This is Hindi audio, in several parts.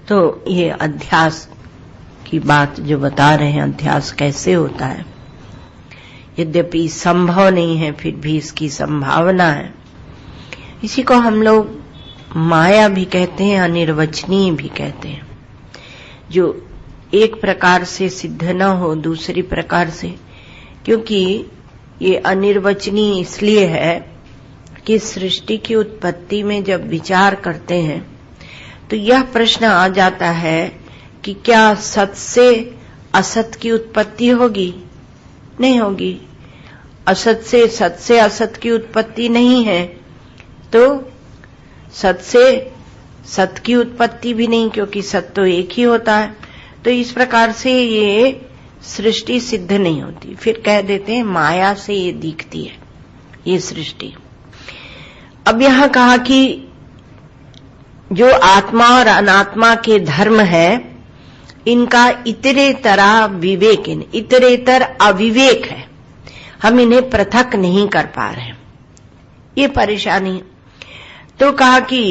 तो ये अध्यास की बात जो बता रहे हैं, अध्यास कैसे होता है, यद्यपि संभव नहीं है फिर भी इसकी संभावना है। इसी को हम लोग माया भी कहते हैं, अनिर्वचनीय भी कहते हैं, जो एक प्रकार से सिद्ध न हो दूसरी प्रकार से। क्योंकि ये अनिर्वचनीय इसलिए है कि सृष्टि की उत्पत्ति में जब विचार करते हैं तो यह प्रश्न आ जाता है कि क्या सत से असत की उत्पत्ति होगी? नहीं होगी। असत से असत की उत्पत्ति नहीं है, तो सत से सत की उत्पत्ति भी नहीं, क्योंकि सत तो एक ही होता है। तो इस प्रकार से ये सृष्टि सिद्ध नहीं होती। फिर कह देते हैं माया से ये दिखती है ये सृष्टि। अब यहां कहा कि जो आत्मा और अनात्मा के धर्म है, इनका इतरेतरा विवेक, इतरेतर अविवेक है, हम इन्हें पृथक नहीं कर पा रहे, ये परेशानी। तो कहा कि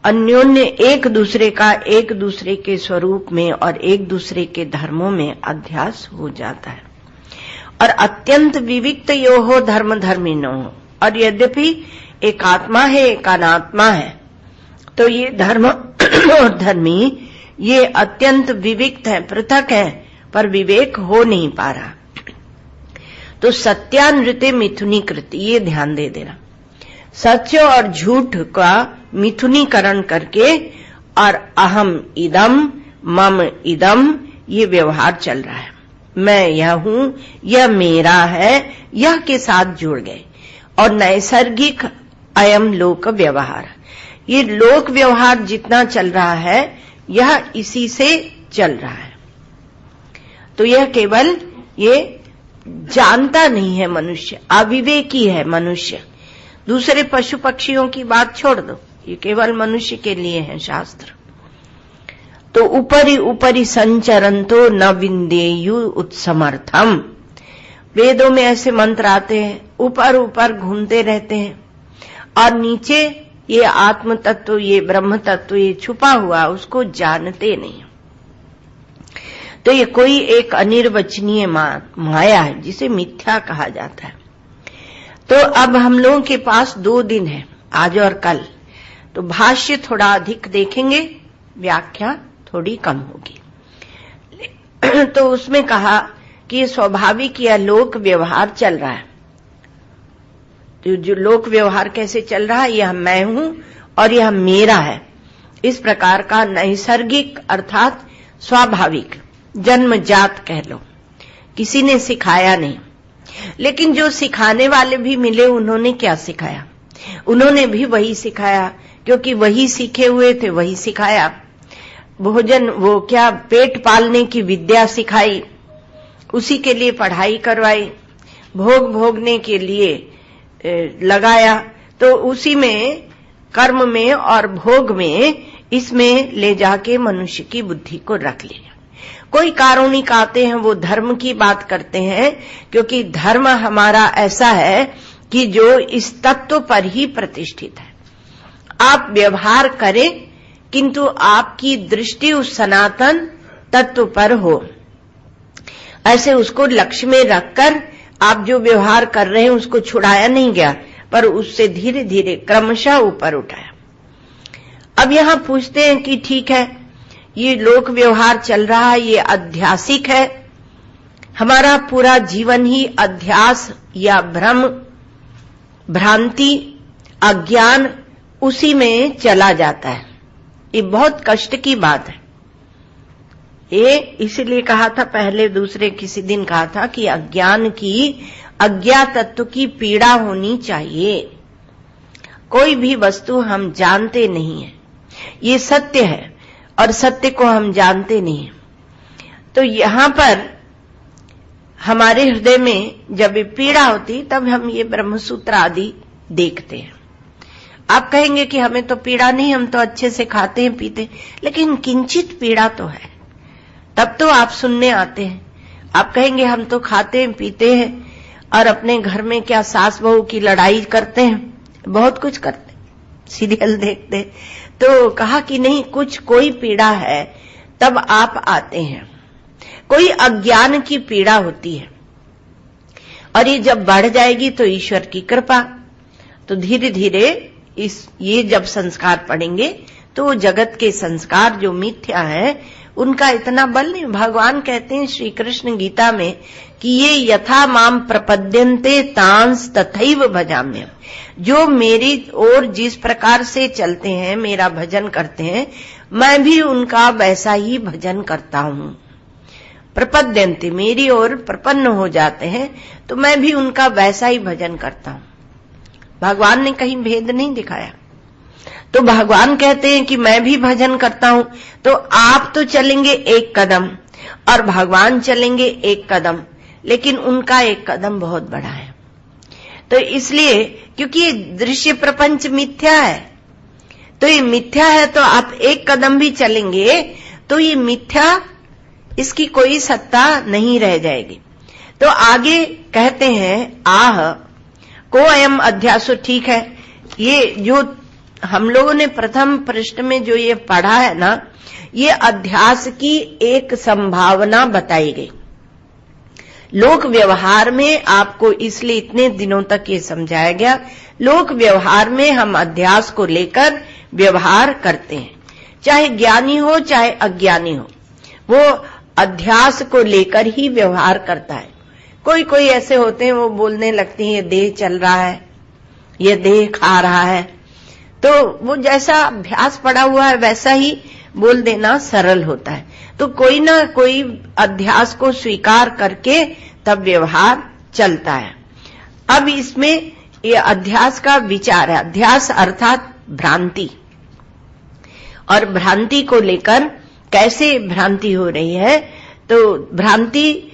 अन्योन्य एक दूसरे का एक दूसरे के स्वरूप में और एक दूसरे के धर्मों में अध्यास हो जाता है। और अत्यंत विविक्त यो हो धर्म धर्मिनो हो, और यद्यपि एक आत्मा है एक अनात्मा है, तो ये धर्म और धर्मी ये अत्यंत विविक्त है, पृथक है, पर विवेक हो नहीं पा रहा। तो सत्यानृत्य मिथुनीकृत, ये ध्यान दे देना, सत्य और झूठ का मिथुनीकरण करके और अहम इदम मम इदम ये व्यवहार चल रहा है। मैं यह हूं, यह मेरा है, यह के साथ जुड़ गए। और नैसर्गिक अयम लोक व्यवहार, ये लोक व्यवहार जितना चल रहा है यह इसी से चल रहा है। तो यह केवल ये जानता नहीं है मनुष्य, अविवेकी है मनुष्य। दूसरे पशु पक्षियों की बात छोड़ दो, ये केवल मनुष्य के लिए है शास्त्र। तो ऊपरी ऊपरी संचरंतो न विंदेयु उत्समर्थम, वेदों में ऐसे मंत्र आते हैं, ऊपर ऊपर घूमते रहते हैं और नीचे ये आत्म तत्व, ये ब्रह्म तत्व, ये छुपा हुआ, उसको जानते नहीं। तो ये कोई एक अनिर्वचनीय माया है जिसे मिथ्या कहा जाता है। तो अब हम लोगों के पास 2 दिन है, आज और कल, तो भाष्य थोड़ा अधिक देखेंगे, व्याख्या थोड़ी कम होगी। तो उसमें कहा कि स्वाभाविक यह लोक व्यवहार चल रहा है। तो जो लोक व्यवहार कैसे चल रहा है, यह मैं हूं और यह मेरा है, इस प्रकार का नैसर्गिक अर्थात स्वाभाविक जन्मजात कह लो, किसी ने सिखाया नहीं। लेकिन जो सिखाने वाले भी मिले, उन्होंने क्या सिखाया? उन्होंने भी वही सिखाया, क्योंकि वही सीखे हुए थे, वही सिखाया। भोजन, वो क्या, पेट पालने की विद्या सिखाई, उसी के लिए पढ़ाई करवाई, भोग भोगने के लिए लगाया, तो उसी में, कर्म में और भोग में, इसमें ले जाके मनुष्य की बुद्धि को रख लिया। कोई कारुणिक आते हैं, वो धर्म की बात करते हैं, क्योंकि धर्म हमारा ऐसा है कि जो इस तत्व पर ही प्रतिष्ठित है। आप व्यवहार करें, किंतु आपकी दृष्टि उस सनातन तत्व पर हो। ऐसे उसको लक्ष्य में रखकर आप जो व्यवहार कर रहे हैं उसको छुड़ाया नहीं गया, पर उससे धीरे धीरे क्रमशः ऊपर उठाया। अब यहां पूछते हैं कि ठीक है, ये लोक व्यवहार चल रहा है, ये अध्यासिक है, हमारा पूरा जीवन ही अध्यास या भ्रम, भ्रांति, अज्ञान, उसी में चला जाता है। ये बहुत कष्ट की बात है। ये इसलिए कहा था पहले, दूसरे किसी दिन कहा था कि अज्ञान की, अज्ञात तत्व की पीड़ा होनी चाहिए। कोई भी वस्तु हम जानते नहीं है, ये सत्य है और सत्य को हम जानते नहीं हैं। तो यहां पर हमारे हृदय में जब ये पीड़ा होती, तब हम ये ब्रह्मसूत्र आदि देखते हैं। आप कहेंगे कि हमें तो पीड़ा नहीं, हम तो अच्छे से खाते हैं पीते हैं, लेकिन किंचित पीड़ा तो है, तब तो आप सुनने आते हैं। आप कहेंगे हम तो खाते हैं पीते हैं और अपने घर में क्या सास बहू की लड़ाई करते हैं, बहुत कुछ करते हैं, सीरियल देखते हैं, तो कहा कि नहीं, कोई पीड़ा है तब आप आते हैं, कोई अज्ञान की पीड़ा होती है, और ये जब बढ़ जाएगी तो ईश्वर की कृपा। तो धीरे धीरे ये जब संस्कार पड़ेंगे तो वो जगत के संस्कार जो मिथ्या है उनका इतना बल नहीं। भगवान कहते हैं श्री कृष्ण गीता में कि ये यथा माम प्रपद्यन्ते तांस तथैव भजाम्यहम्, जो मेरी ओर जिस प्रकार से चलते हैं, मेरा भजन करते हैं, मैं भी उनका वैसा ही भजन करता हूं। प्रपद्यन्ते, मेरी ओर प्रपन्न हो जाते हैं तो मैं भी उनका वैसा ही भजन करता हूं। भगवान ने कहीं भेद नहीं दिखाया। तो भगवान कहते हैं कि मैं भी भजन करता हूं, तो आप तो चलेंगे एक कदम और भगवान चलेंगे एक कदम, लेकिन उनका एक कदम बहुत बड़ा है। तो इसलिए, क्योंकि ये दृश्य प्रपंच मिथ्या है, तो ये मिथ्या है, तो आप एक कदम भी चलेंगे तो ये मिथ्या, इसकी कोई सत्ता नहीं रह जाएगी। तो आगे कहते हैं आह को अयम अध्यासो। ठीक है, ये जो हम लोगों ने प्रथम पृष्ठ में जो ये पढ़ा है ना, ये अध्यास की एक संभावना बताई गई। लोक व्यवहार में आपको इसलिए इतने दिनों तक ये समझाया गया, लोक व्यवहार में हम अध्यास को लेकर व्यवहार करते हैं, चाहे ज्ञानी हो चाहे अज्ञानी हो, वो अध्यास को लेकर ही व्यवहार करता है। कोई ऐसे होते हैं, वो बोलने लगते हैं ये देह चल रहा है, ये देह खा रहा है, तो वो जैसा अभ्यास पड़ा हुआ है वैसा ही बोल देना सरल होता है। तो कोई ना कोई अध्यास को स्वीकार करके तब व्यवहार चलता है। अब इसमें ये अध्यास का विचार है। अध्यास अर्थात भ्रांति, और भ्रांति को लेकर कैसे भ्रांति हो रही है। तो भ्रांति,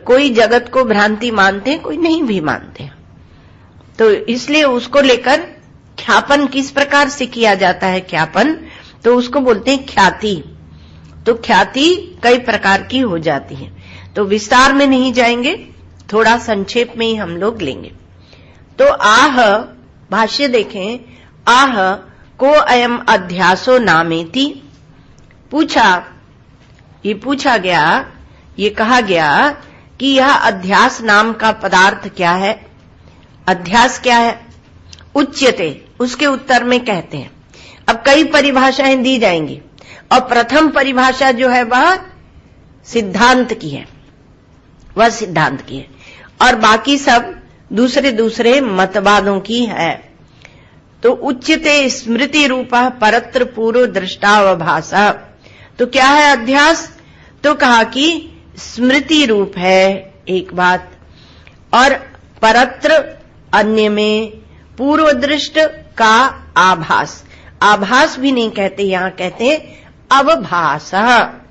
कोई जगत को भ्रांति मानते हैं, कोई नहीं भी मानते, तो इसलिए उसको लेकर ख्यापन किस प्रकार से किया जाता है। ख्यापन तो उसको बोलते हैं ख्याति। तो ख्याति कई प्रकार की हो जाती है, तो विस्तार में नहीं जाएंगे, थोड़ा संक्षेप में ही हम लोग लेंगे। तो आह, भाष्य देखें, आह को अयम अध्यासो नामेति। पूछा गया, ये कहा गया कि यह अध्यास नाम का पदार्थ क्या है, अध्यास क्या है। उच्यते, उसके उत्तर में कहते हैं। अब कई परिभाषाएं दी जाएंगी, और प्रथम परिभाषा जो है वह सिद्धांत की है, और बाकी सब दूसरे मतवादों की है। तो उच्यते स्मृति रूपा परत्र पूर्व दृष्टावभासा। तो क्या है अध्यास? तो कहा कि स्मृति रूप है एक बात, और परत्र अन्य में, पूर्व दृष्ट का आभास। आभास भी नहीं कहते, यहां कहते हैं अवभासा।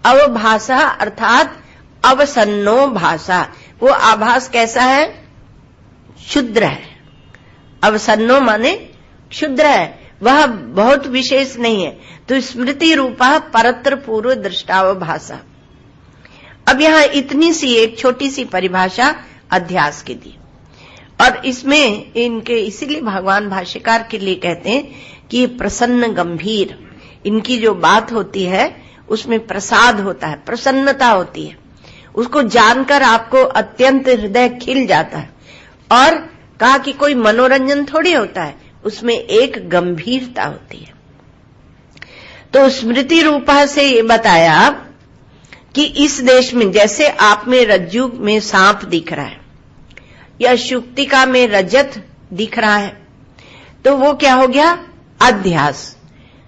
अवभासा अर्थात अवसन्नो भाषा। वो आभास कैसा है? क्षुद्र है। अवसन्नो माने क्षुद्र है, वह बहुत विशेष नहीं है। तो स्मृति रूपा परत्र पूर्व दृष्टावभासा। अब यहां इतनी सी एक छोटी सी परिभाषा अध्यास की दी, और इसमें इनके इसीलिए भगवान भाष्यकार के लिए कहते हैं कि प्रसन्न गंभीर, इनकी जो बात होती है उसमें प्रसाद होता है, प्रसन्नता होती है, उसको जानकर आपको अत्यंत हृदय खिल जाता है। और कहा कि कोई मनोरंजन थोड़ी होता है, उसमें एक गंभीरता होती है। तो स्मृति रूपा से ये बताया कि इस देश में जैसे आप में रज्जु में सांप दिख रहा है, या शुक्तिका में रजत दिख रहा है, तो वो क्या हो गया? अध्यास।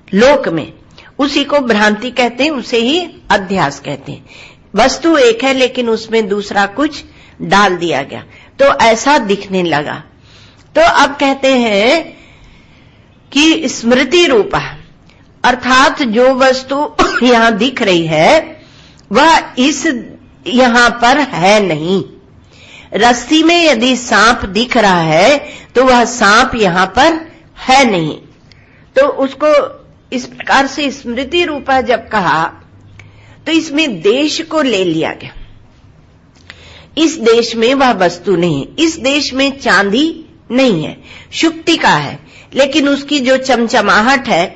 लोक में उसी को भ्रांति कहते हैं, उसे ही अध्यास कहते हैं। वस्तु एक है लेकिन उसमें दूसरा कुछ डाल दिया गया, तो ऐसा दिखने लगा। तो अब कहते हैं कि स्मृति रूपा अर्थात जो वस्तु यहां दिख रही है वह इस यहां पर है नहीं। रस्सी में यदि सांप दिख रहा है तो वह सांप यहां पर है नहीं। तो उसको इस प्रकार से स्मृति रूपा जब कहा तो इसमें देश को ले लिया गया। इस देश में वह वस्तु नहीं है, इस देश में चांदी नहीं है, शुक्तिका है, लेकिन उसकी जो चमचमाहट है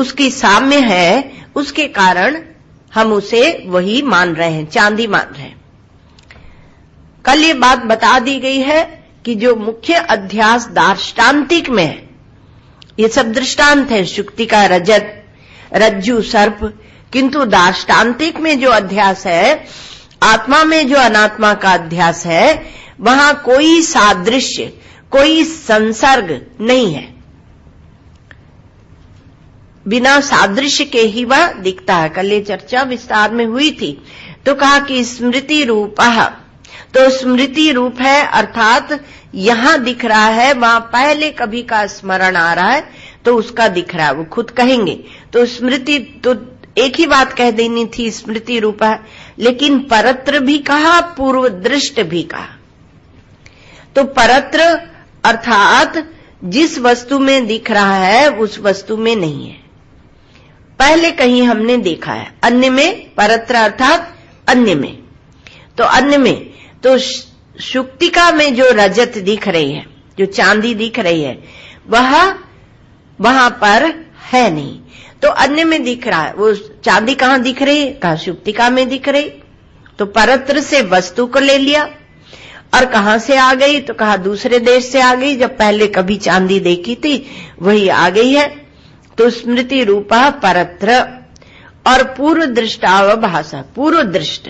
उसकी साम्य है, उसके कारण हम उसे वही मान रहे हैं, चांदी मान रहे हैं। कल ये बात बता दी गई है कि जो मुख्य अध्यास दार्ष्टान्तिक में है, ये सब दृष्टांत है, शुक्ति का रजत, रज्जु सर्प, किंतु दार्ष्टान्तिक में जो अध्यास है, आत्मा में जो अनात्मा का अध्यास है, वहां कोई सादृश्य, कोई संसर्ग नहीं है। बिना सादृश्य के ही वह दिखता है। कल ये चर्चा विस्तार में हुई थी, तो कहा कि स्मृति रूपः, तो स्मृति रूप है, अर्थात यहां दिख रहा है, वहां पहले कभी का स्मरण आ रहा है तो उसका दिख रहा है, वो खुद कहेंगे। तो स्मृति, तो एक ही बात कह देनी थी, स्मृति रूप है, लेकिन परत्र भी कहा, पूर्व दृष्ट भी कहा। तो परत्र अर्थात जिस वस्तु में दिख रहा है उस वस्तु में नहीं है, पहले कहीं हमने देखा है, अन्य में, परत्र अर्थात अन्य में। तो अन्य में, तो शुक्तिका में जो रजत दिख रही है, जो चांदी दिख रही है, वह वहां पर है नहीं, तो अन्य में दिख रहा है। वो चांदी कहां दिख रही है? कहा शुक्तिका में दिख रही। तो परत्र से वस्तु को ले लिया, और कहां से आ गई? तो कहा दूसरे देश से आ गई, जब पहले कभी चांदी देखी थी वही आ गई है। तो स्मृति रूपा परत्र, और पूर्व दृष्टावभाषा, पूर्व दृष्ट,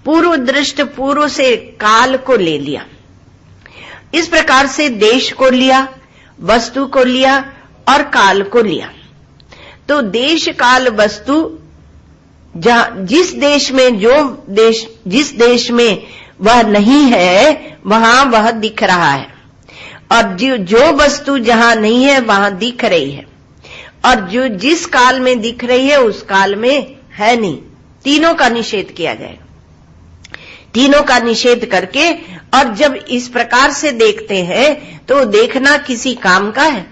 पूर्व दृष्ट, पूर्व से काल को ले लिया, इस प्रकार से देश को लिया, वस्तु को लिया और काल को लिया। तो देश काल वस्तु, जिस देश में जिस देश में वह नहीं है वहां वह दिख रहा है, और जो वस्तु जहां नहीं है वहां दिख रही है, और जो जिस काल में दिख रही है उस काल में है नहीं। तीनों का निषेध किया जाएगा, तीनों का निषेध करके, और जब इस प्रकार से देखते हैं तो देखना किसी काम का है?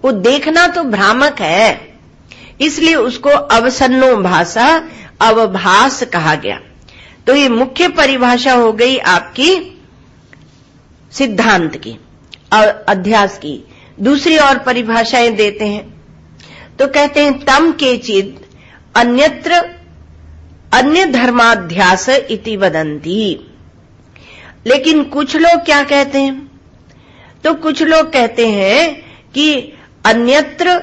वो देखना तो भ्रामक है, इसलिए उसको अवसन्नो भाषा, अवभास कहा गया। तो ये मुख्य परिभाषा हो गई आपकी सिद्धांत की, अध्यास की। दूसरी और परिभाषाएं देते हैं, तो कहते हैं तम केचिद अन्यत्र अन्य धर्माध्यास इति वदन्ति। लेकिन कुछ लोग क्या कहते हैं? तो कुछ लोग कहते हैं कि अन्यत्र,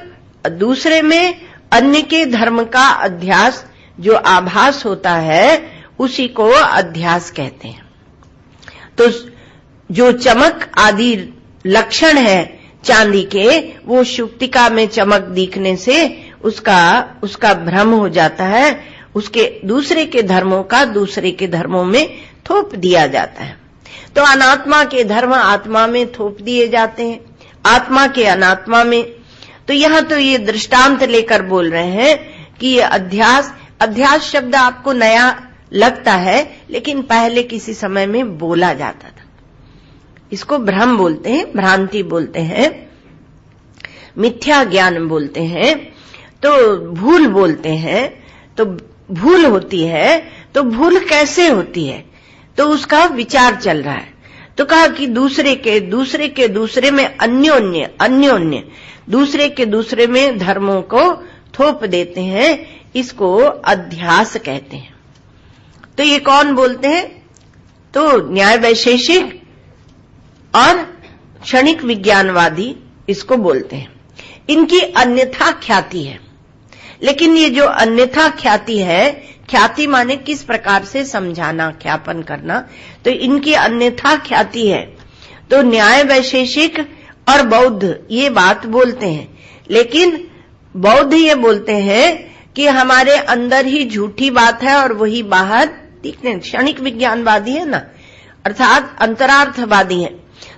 दूसरे में अन्य के धर्म का अध्यास, जो आभास होता है उसी को अध्यास कहते हैं। तो जो चमक आदि लक्षण है चांदी के, वो शुक्तिका में चमक दिखने से उसका भ्रम हो जाता है, उसके दूसरे के धर्मों का दूसरे के धर्मों में थोप दिया जाता है। तो अनात्मा के धर्म आत्मा में थोप दिए जाते हैं, आत्मा के अनात्मा में। तो यहां तो ये दृष्टांत लेकर बोल रहे हैं कि ये अध्यास शब्द आपको नया लगता है, लेकिन पहले किसी समय में बोला जाता था। इसको भ्रम बोलते हैं, भ्रांति बोलते हैं, मिथ्या ज्ञान बोलते हैं, तो भूल बोलते हैं। तो भूल होती है, तो भूल कैसे होती है? तो उसका विचार चल रहा है। तो कहा कि दूसरे के दूसरे में अन्योन्य दूसरे के दूसरे में धर्मों को थोप देते हैं, इसको अध्यास कहते हैं। तो ये कौन बोलते हैं? तो न्याय वैशेषिक और क्षणिक विज्ञानवादी इसको बोलते हैं। इनकी अन्यथा ख्याति है, लेकिन ये जो अन्यथा ख्याति है, ख्याति माने किस प्रकार से समझाना, ख्यापन करना, तो इनकी अन्यथा ख्याति है। तो न्याय वैशेषिक और बौद्ध ये बात बोलते हैं, लेकिन बौद्ध ये बोलते हैं कि हमारे अंदर ही झूठी बात है और वही बाहर दिखने। क्षणिक विज्ञानवादी है ना, अर्थात अंतरार्थवादी है।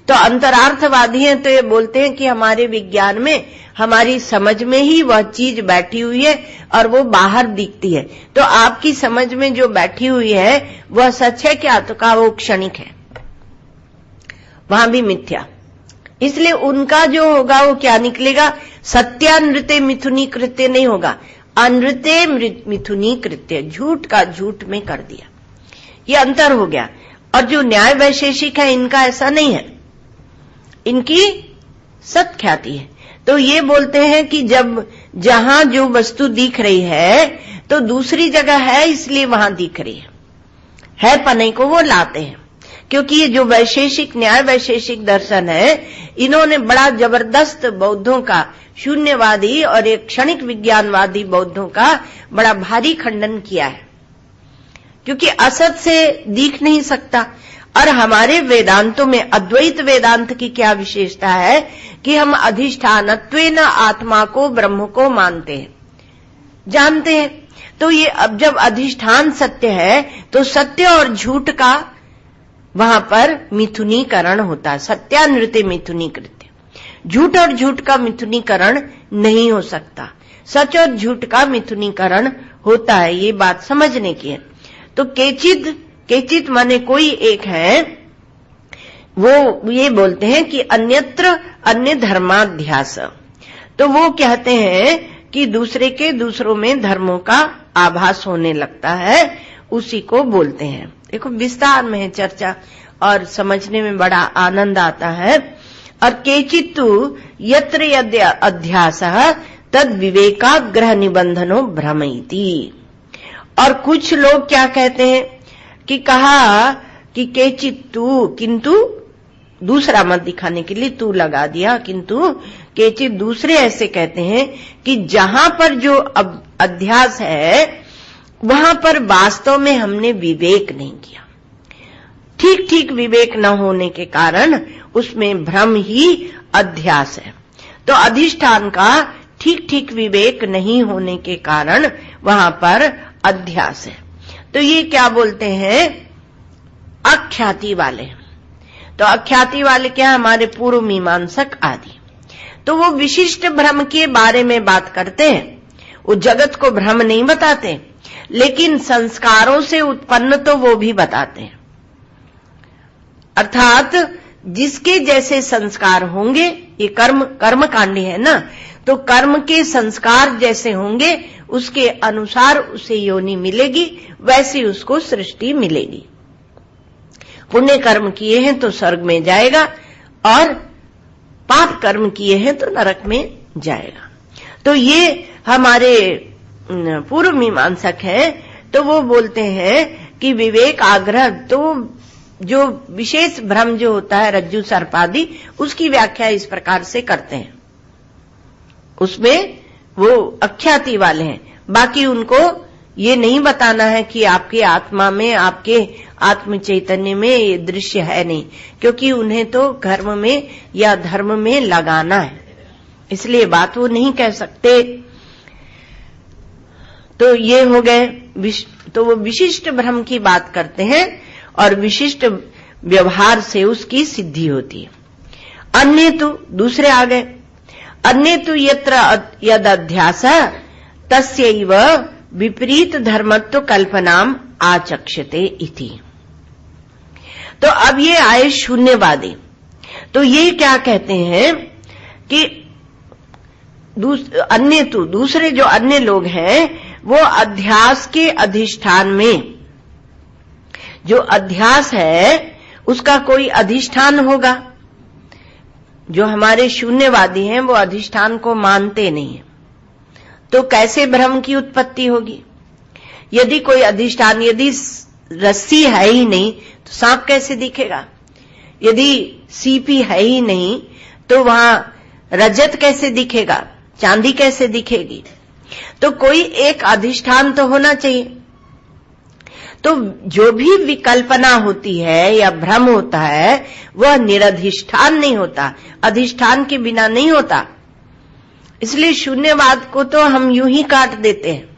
तो अंतरार्थवादी हैं तो ये बोलते हैं कि हमारे विज्ञान में, हमारी समझ में ही वह चीज बैठी हुई है और वो बाहर दिखती है। तो आपकी समझ में जो बैठी हुई है वह सच है क्या? तो कहा वो क्षणिक है, वहां भी मिथ्या। इसलिए उनका जो होगा वो क्या निकलेगा? सत्यानृत्य मिथुनी कृत्य नहीं होगा, अनृत्य मिथुनी कृत्य, झूठ का झूठ में कर दिया, ये अंतर हो गया। और जो न्याय वैशेषिक है इनका ऐसा नहीं है, इनकी सत्ख्याति है। तो ये बोलते हैं कि जब जहां जो वस्तु दिख रही है तो दूसरी जगह है, इसलिए वहां दिख रही है पने को वो लाते हैं। क्योंकि ये जो वैशेषिक न्याय वैशेषिक दर्शन है, इन्होंने बड़ा जबरदस्त बौद्धों का, शून्यवादी और एक क्षणिक विज्ञानवादी बौद्धों का बड़ा भारी खंडन किया है। क्योंकि असत से दिख नहीं सकता। और हमारे वेदांतों में, अद्वैत वेदांत की क्या विशेषता है कि हम अधिष्ठानत्वेन आत्मा को, ब्रह्म को मानते हैं, जानते हैं। तो ये अब जब अधिष्ठान सत्य है तो सत्य और झूठ का वहां पर मिथुनीकरण होता है, सत्यानृत्य मिथुनीकृत्य। झूठ और झूठ का मिथुनीकरण नहीं हो सकता, सच और झूठ का मिथुनीकरण होता है। ये बात समझने की है। तो केचित माने कोई एक है, वो ये बोलते हैं कि अन्यत्र अन्य धर्माध्यास। तो वो कहते हैं कि दूसरे के दूसरों में धर्मों का आभास होने लगता है, उसी को बोलते हैं। देखो विस्तार में है चर्चा और समझने में बड़ा आनंद आता है। और केचित्तु यत्र यद्य अध्यासः तद विवेकाग्रह निबंधनो भ्रमयति। और कुछ लोग क्या कहते हैं कि कहा कि केचित्तु, किंतु दूसरा मत दिखाने के लिए तू लगा दिया, किंतु केचित दूसरे ऐसे कहते हैं कि जहां पर जो अध्यास है वहां पर वास्तव में हमने विवेक नहीं किया, ठीक ठीक विवेक न होने के कारण उसमें भ्रम ही अध्यास है। तो अधिष्ठान का ठीक ठीक विवेक नहीं होने के कारण वहां पर अध्यास है। तो ये क्या बोलते हैं, अख्याति वाले। तो अख्याति वाले क्या, हमारे पूर्व मीमांसक आदि। तो वो विशिष्ट भ्रम के बारे में बात करते हैं, वो जगत को भ्रम नहीं बताते, लेकिन संस्कारों से उत्पन्न तो वो भी बताते हैं। अर्थात जिसके जैसे संस्कार होंगे, ये कर्म कांडी है ना, तो कर्म के संस्कार जैसे होंगे उसके अनुसार उसे योनि मिलेगी, वैसी उसको सृष्टि मिलेगी। पुण्य कर्म किए हैं तो स्वर्ग में जाएगा और पाप कर्म किए हैं तो नरक में जाएगा। तो ये हमारे पूर्व मीमांसक है, तो वो बोलते हैं कि विवेक आग्रह, तो जो विशेष भ्रम जो होता है रज्जु सर्पादि, उसकी व्याख्या इस प्रकार से करते हैं। उसमें वो अख्याति वाले हैं। बाकी उनको ये नहीं बताना है कि आपके आत्मा में, आपके आत्म चैतन्य में ये दृश्य है नहीं, क्योंकि उन्हें तो कर्म में या धर्म में लगाना है, इसलिए बात वो नहीं कह सकते। तो ये हो गए, तो वो विशिष्ट भ्रम की बात करते हैं और विशिष्ट व्यवहार से उसकी सिद्धि होती है। अन्य तो दूसरे आ गए, अन्य तो यत्र यद अध्यास तस्यैव विपरीत धर्मत्व कल्पनाम आचक्षते इति। तो अब ये आए शून्यवादी। तो ये क्या कहते हैं कि अन्य तो दूसरे जो अन्य लोग हैं वो अध्यास के अधिष्ठान में, जो अध्यास है उसका कोई अधिष्ठान होगा। जो हमारे शून्यवादी हैं वो अधिष्ठान को मानते नहीं है, तो कैसे भ्रम की उत्पत्ति होगी। यदि कोई अधिष्ठान, यदि रस्सी है ही नहीं तो सांप कैसे दिखेगा, यदि सीपी है ही नहीं तो वहां रजत कैसे दिखेगा, चांदी कैसे दिखेगी। तो कोई एक अधिष्ठान तो होना चाहिए। तो जो भी विकल्पना होती है या भ्रम होता है वह निरधिष्ठान नहीं होता, अधिष्ठान के बिना नहीं होता। इसलिए शून्यवाद को तो हम यूं ही काट देते हैं,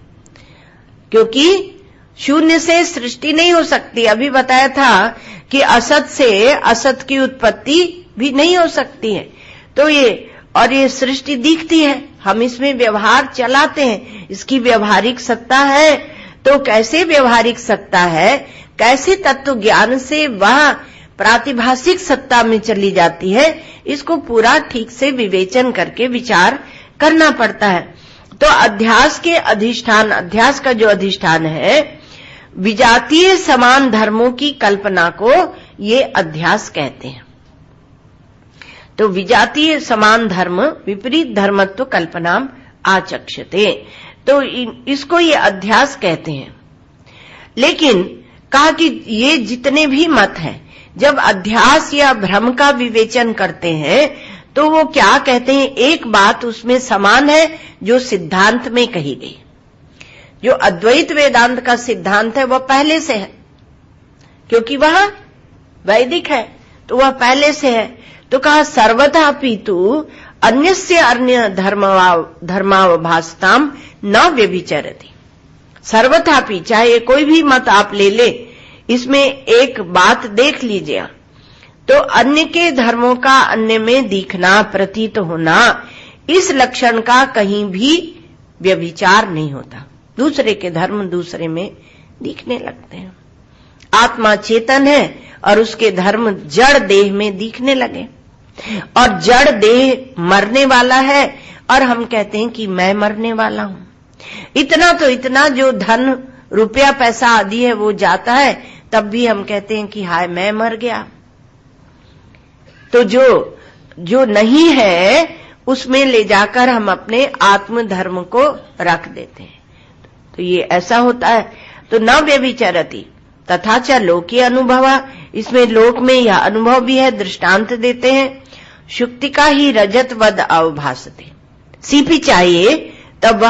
क्योंकि शून्य से सृष्टि नहीं हो सकती। अभी बताया था कि असत से असत की उत्पत्ति भी नहीं हो सकती है। तो ये सृष्टि दिखती है, हम इसमें व्यवहार चलाते हैं, इसकी व्यवहारिक सत्ता है। तो कैसे व्यवहारिक सत्ता है, कैसे तत्व ज्ञान से वह प्रातिभाषिक सत्ता में चली जाती है, इसको पूरा ठीक से विवेचन करके विचार करना पड़ता है। तो अध्यास के अधिष्ठान, अध्यास का जो अधिष्ठान है, विजातीय समान धर्मों की कल्पना को ये अध्यास कहते हैं। तो विजातीय समान धर्म विपरीत धर्मत्व कल्पनाम आचक्षते। तो इसको ये अध्यास कहते हैं। लेकिन कहा कि ये जितने भी मत हैं, जब अध्यास या भ्रम का विवेचन करते हैं तो वो क्या कहते हैं, एक बात उसमें समान है जो सिद्धांत में कही गई। जो अद्वैत वेदांत का सिद्धांत है वह पहले से है, क्योंकि वह वैदिक है, तो वह पहले से है। तो कहा सर्वथा पितु अन्यस्य अन्य धर्मावभासताम न व्यभिचरति। सर्वथापि, चाहे कोई भी मत आप ले ले, इसमें एक बात देख लीजिए, तो अन्य के धर्मों का अन्य में दिखना, प्रतीत होना, इस लक्षण का कहीं भी व्यभिचार नहीं होता। दूसरे के धर्म दूसरे में दिखने लगते हैं। आत्मा चेतन है और उसके धर्म जड़ देह में दिखने लगे, और जड़ देह मरने वाला है और हम कहते हैं कि मैं मरने वाला हूं। इतना तो इतना जो धन रुपया पैसा आदि है वो जाता है, तब भी हम कहते हैं कि हाय मैं मर गया। तो जो नहीं है उसमें ले जाकर हम अपने आत्म धर्म को रख देते हैं। तो ये ऐसा होता है। तो न व्यभिचरति तथा च लोके अनुभव, इसमें लोक में यह अनुभव भी है। दृष्टांत देते हैं, शुक्तिका ही रजतवद अवभासते। सीपी चाहिए तब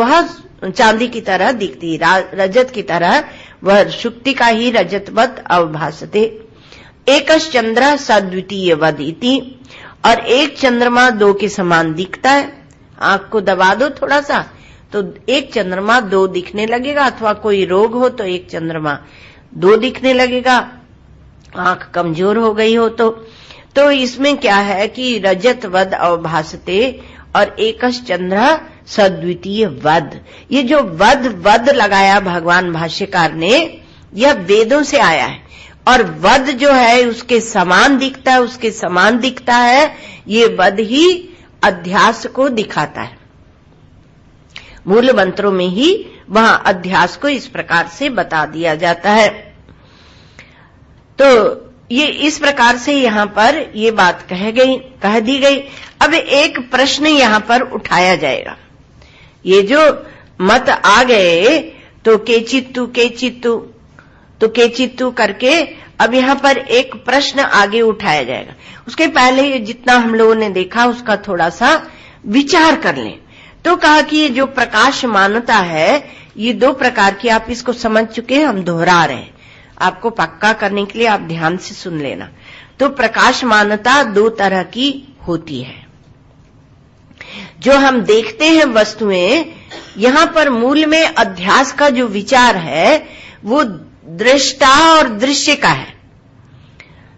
वह चांदी की तरह दिखती, रजत की तरह वह शुक्तिका ही रजतवद अवभासते। एकश चंद्र सद्वितीय वद इति, और एक चंद्रमा दो के समान दिखता है। आंख को दबा दो थोड़ा सा तो एक चंद्रमा दो दिखने लगेगा, अथवा कोई रोग हो तो एक चंद्रमा दो दिखने लगेगा, आंख कमजोर हो गई हो तो इसमें क्या है कि रजतवद अवभासते और एकश चंद्र सद्वितीय वद। ये जो वद लगाया भगवान भाष्यकार ने, यह वेदों से आया है। और वद जो है उसके समान दिखता है, उसके समान दिखता है, ये वद ही अध्यास को दिखाता है। मूल मंत्रों में ही वहां अध्यास को इस प्रकार से बता दिया जाता है। तो ये इस प्रकार से यहां पर ये बात कह दी गई। अब एक प्रश्न यहां पर उठाया जाएगा। ये जो मत आ गए तो केचित्तु तो केचित्तु करके अब यहां पर एक प्रश्न आगे उठाया जाएगा। उसके पहले जितना हम लोगों ने देखा उसका थोड़ा सा विचार कर लें। तो कहा कि ये जो प्रकाशमानता है, ये दो प्रकार की, आप इसको समझ चुके हैं, हम दोहरा रहे हैं, आपको पक्का करने के लिए आप ध्यान से सुन लेना। तो प्रकाशमानता दो तरह की होती है। जो हम देखते हैं वस्तुएं, यहां पर मूल में अध्यास का जो विचार है वो दृष्टा और दृश्य का है।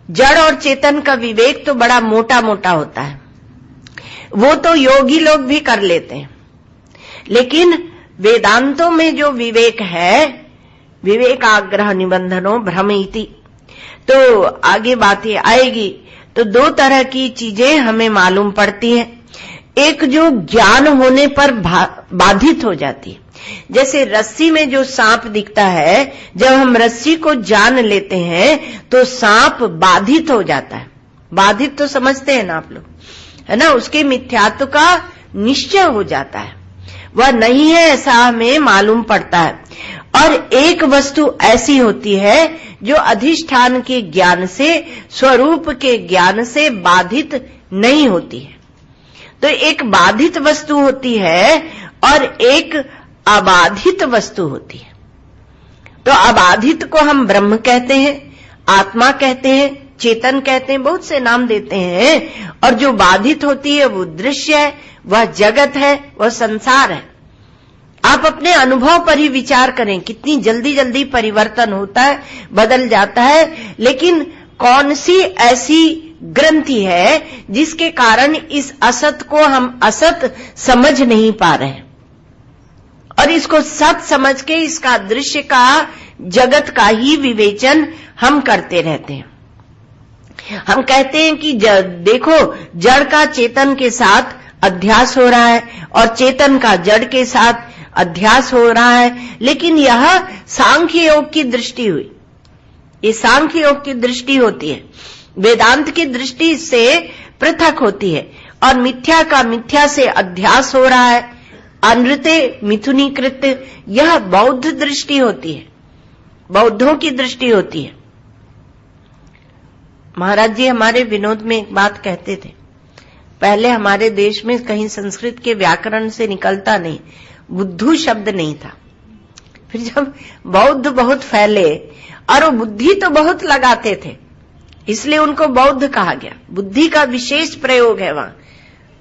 जड़ और चेतन का विवेक तो बड़ा मोटा मोटा होता है, वो तो योगी लोग भी कर लेते हैं। लेकिन वेदांतों में जो विवेक है, विवेक आग्रह निबंधनो भ्रम इति, तो आगे बातें आएगी। तो दो तरह की चीजें हमें मालूम पड़ती हैं। एक जो ज्ञान होने पर बाधित हो जाती है, जैसे रस्सी में जो सांप दिखता है, जब हम रस्सी को जान लेते हैं तो सांप बाधित हो जाता है। बाधित तो समझते हैं ना आप लोग, है ना, उसके मिथ्यात्व का निश्चय हो जाता है, वह नहीं है ऐसा हमें मालूम पड़ता है। और एक वस्तु ऐसी होती है जो अधिष्ठान के ज्ञान से, स्वरूप के ज्ञान से बाधित नहीं होती है। तो एक बाधित वस्तु होती है और एक अबाधित वस्तु होती है। तो अबाधित को हम ब्रह्म कहते हैं, आत्मा कहते हैं, चेतन कहते हैं, बहुत से नाम देते हैं। और जो बाधित होती है वो दृश्य है, वह जगत है, वह संसार है। आप अपने अनुभव पर ही विचार करें, कितनी जल्दी जल्दी परिवर्तन होता है, बदल जाता है। लेकिन कौन सी ऐसी ग्रंथि है जिसके कारण इस असत को हम असत समझ नहीं पा रहे हैं, और इसको सत समझ के इसका दृश्य का, जगत का ही विवेचन हम करते रहते हैं। हम कहते हैं कि देखो, जड़ का चेतन के साथ अध्यास हो रहा है और चेतन का जड़ के साथ अध्यास हो रहा है। लेकिन यह सांख्य योग की दृष्टि हुई, ये सांख्य योग की दृष्टि होती है। वेदांत की दृष्टि से पृथक होती है। और मिथ्या का मिथ्या से अध्यास हो रहा है, अनृते मिथुनीकृत, यह बौद्ध दृष्टि होती है, बौद्धों की दृष्टि होती है। महाराज जी हमारे विनोद में एक बात कहते थे, पहले हमारे देश में कहीं संस्कृत के व्याकरण से निकलता नहीं, बुद्धू शब्द नहीं था। फिर जब बौद्ध बहुत फैले और वो बुद्धि तो बहुत लगाते थे, इसलिए उनको बौद्ध कहा गया। बुद्धि का विशेष प्रयोग है वहां,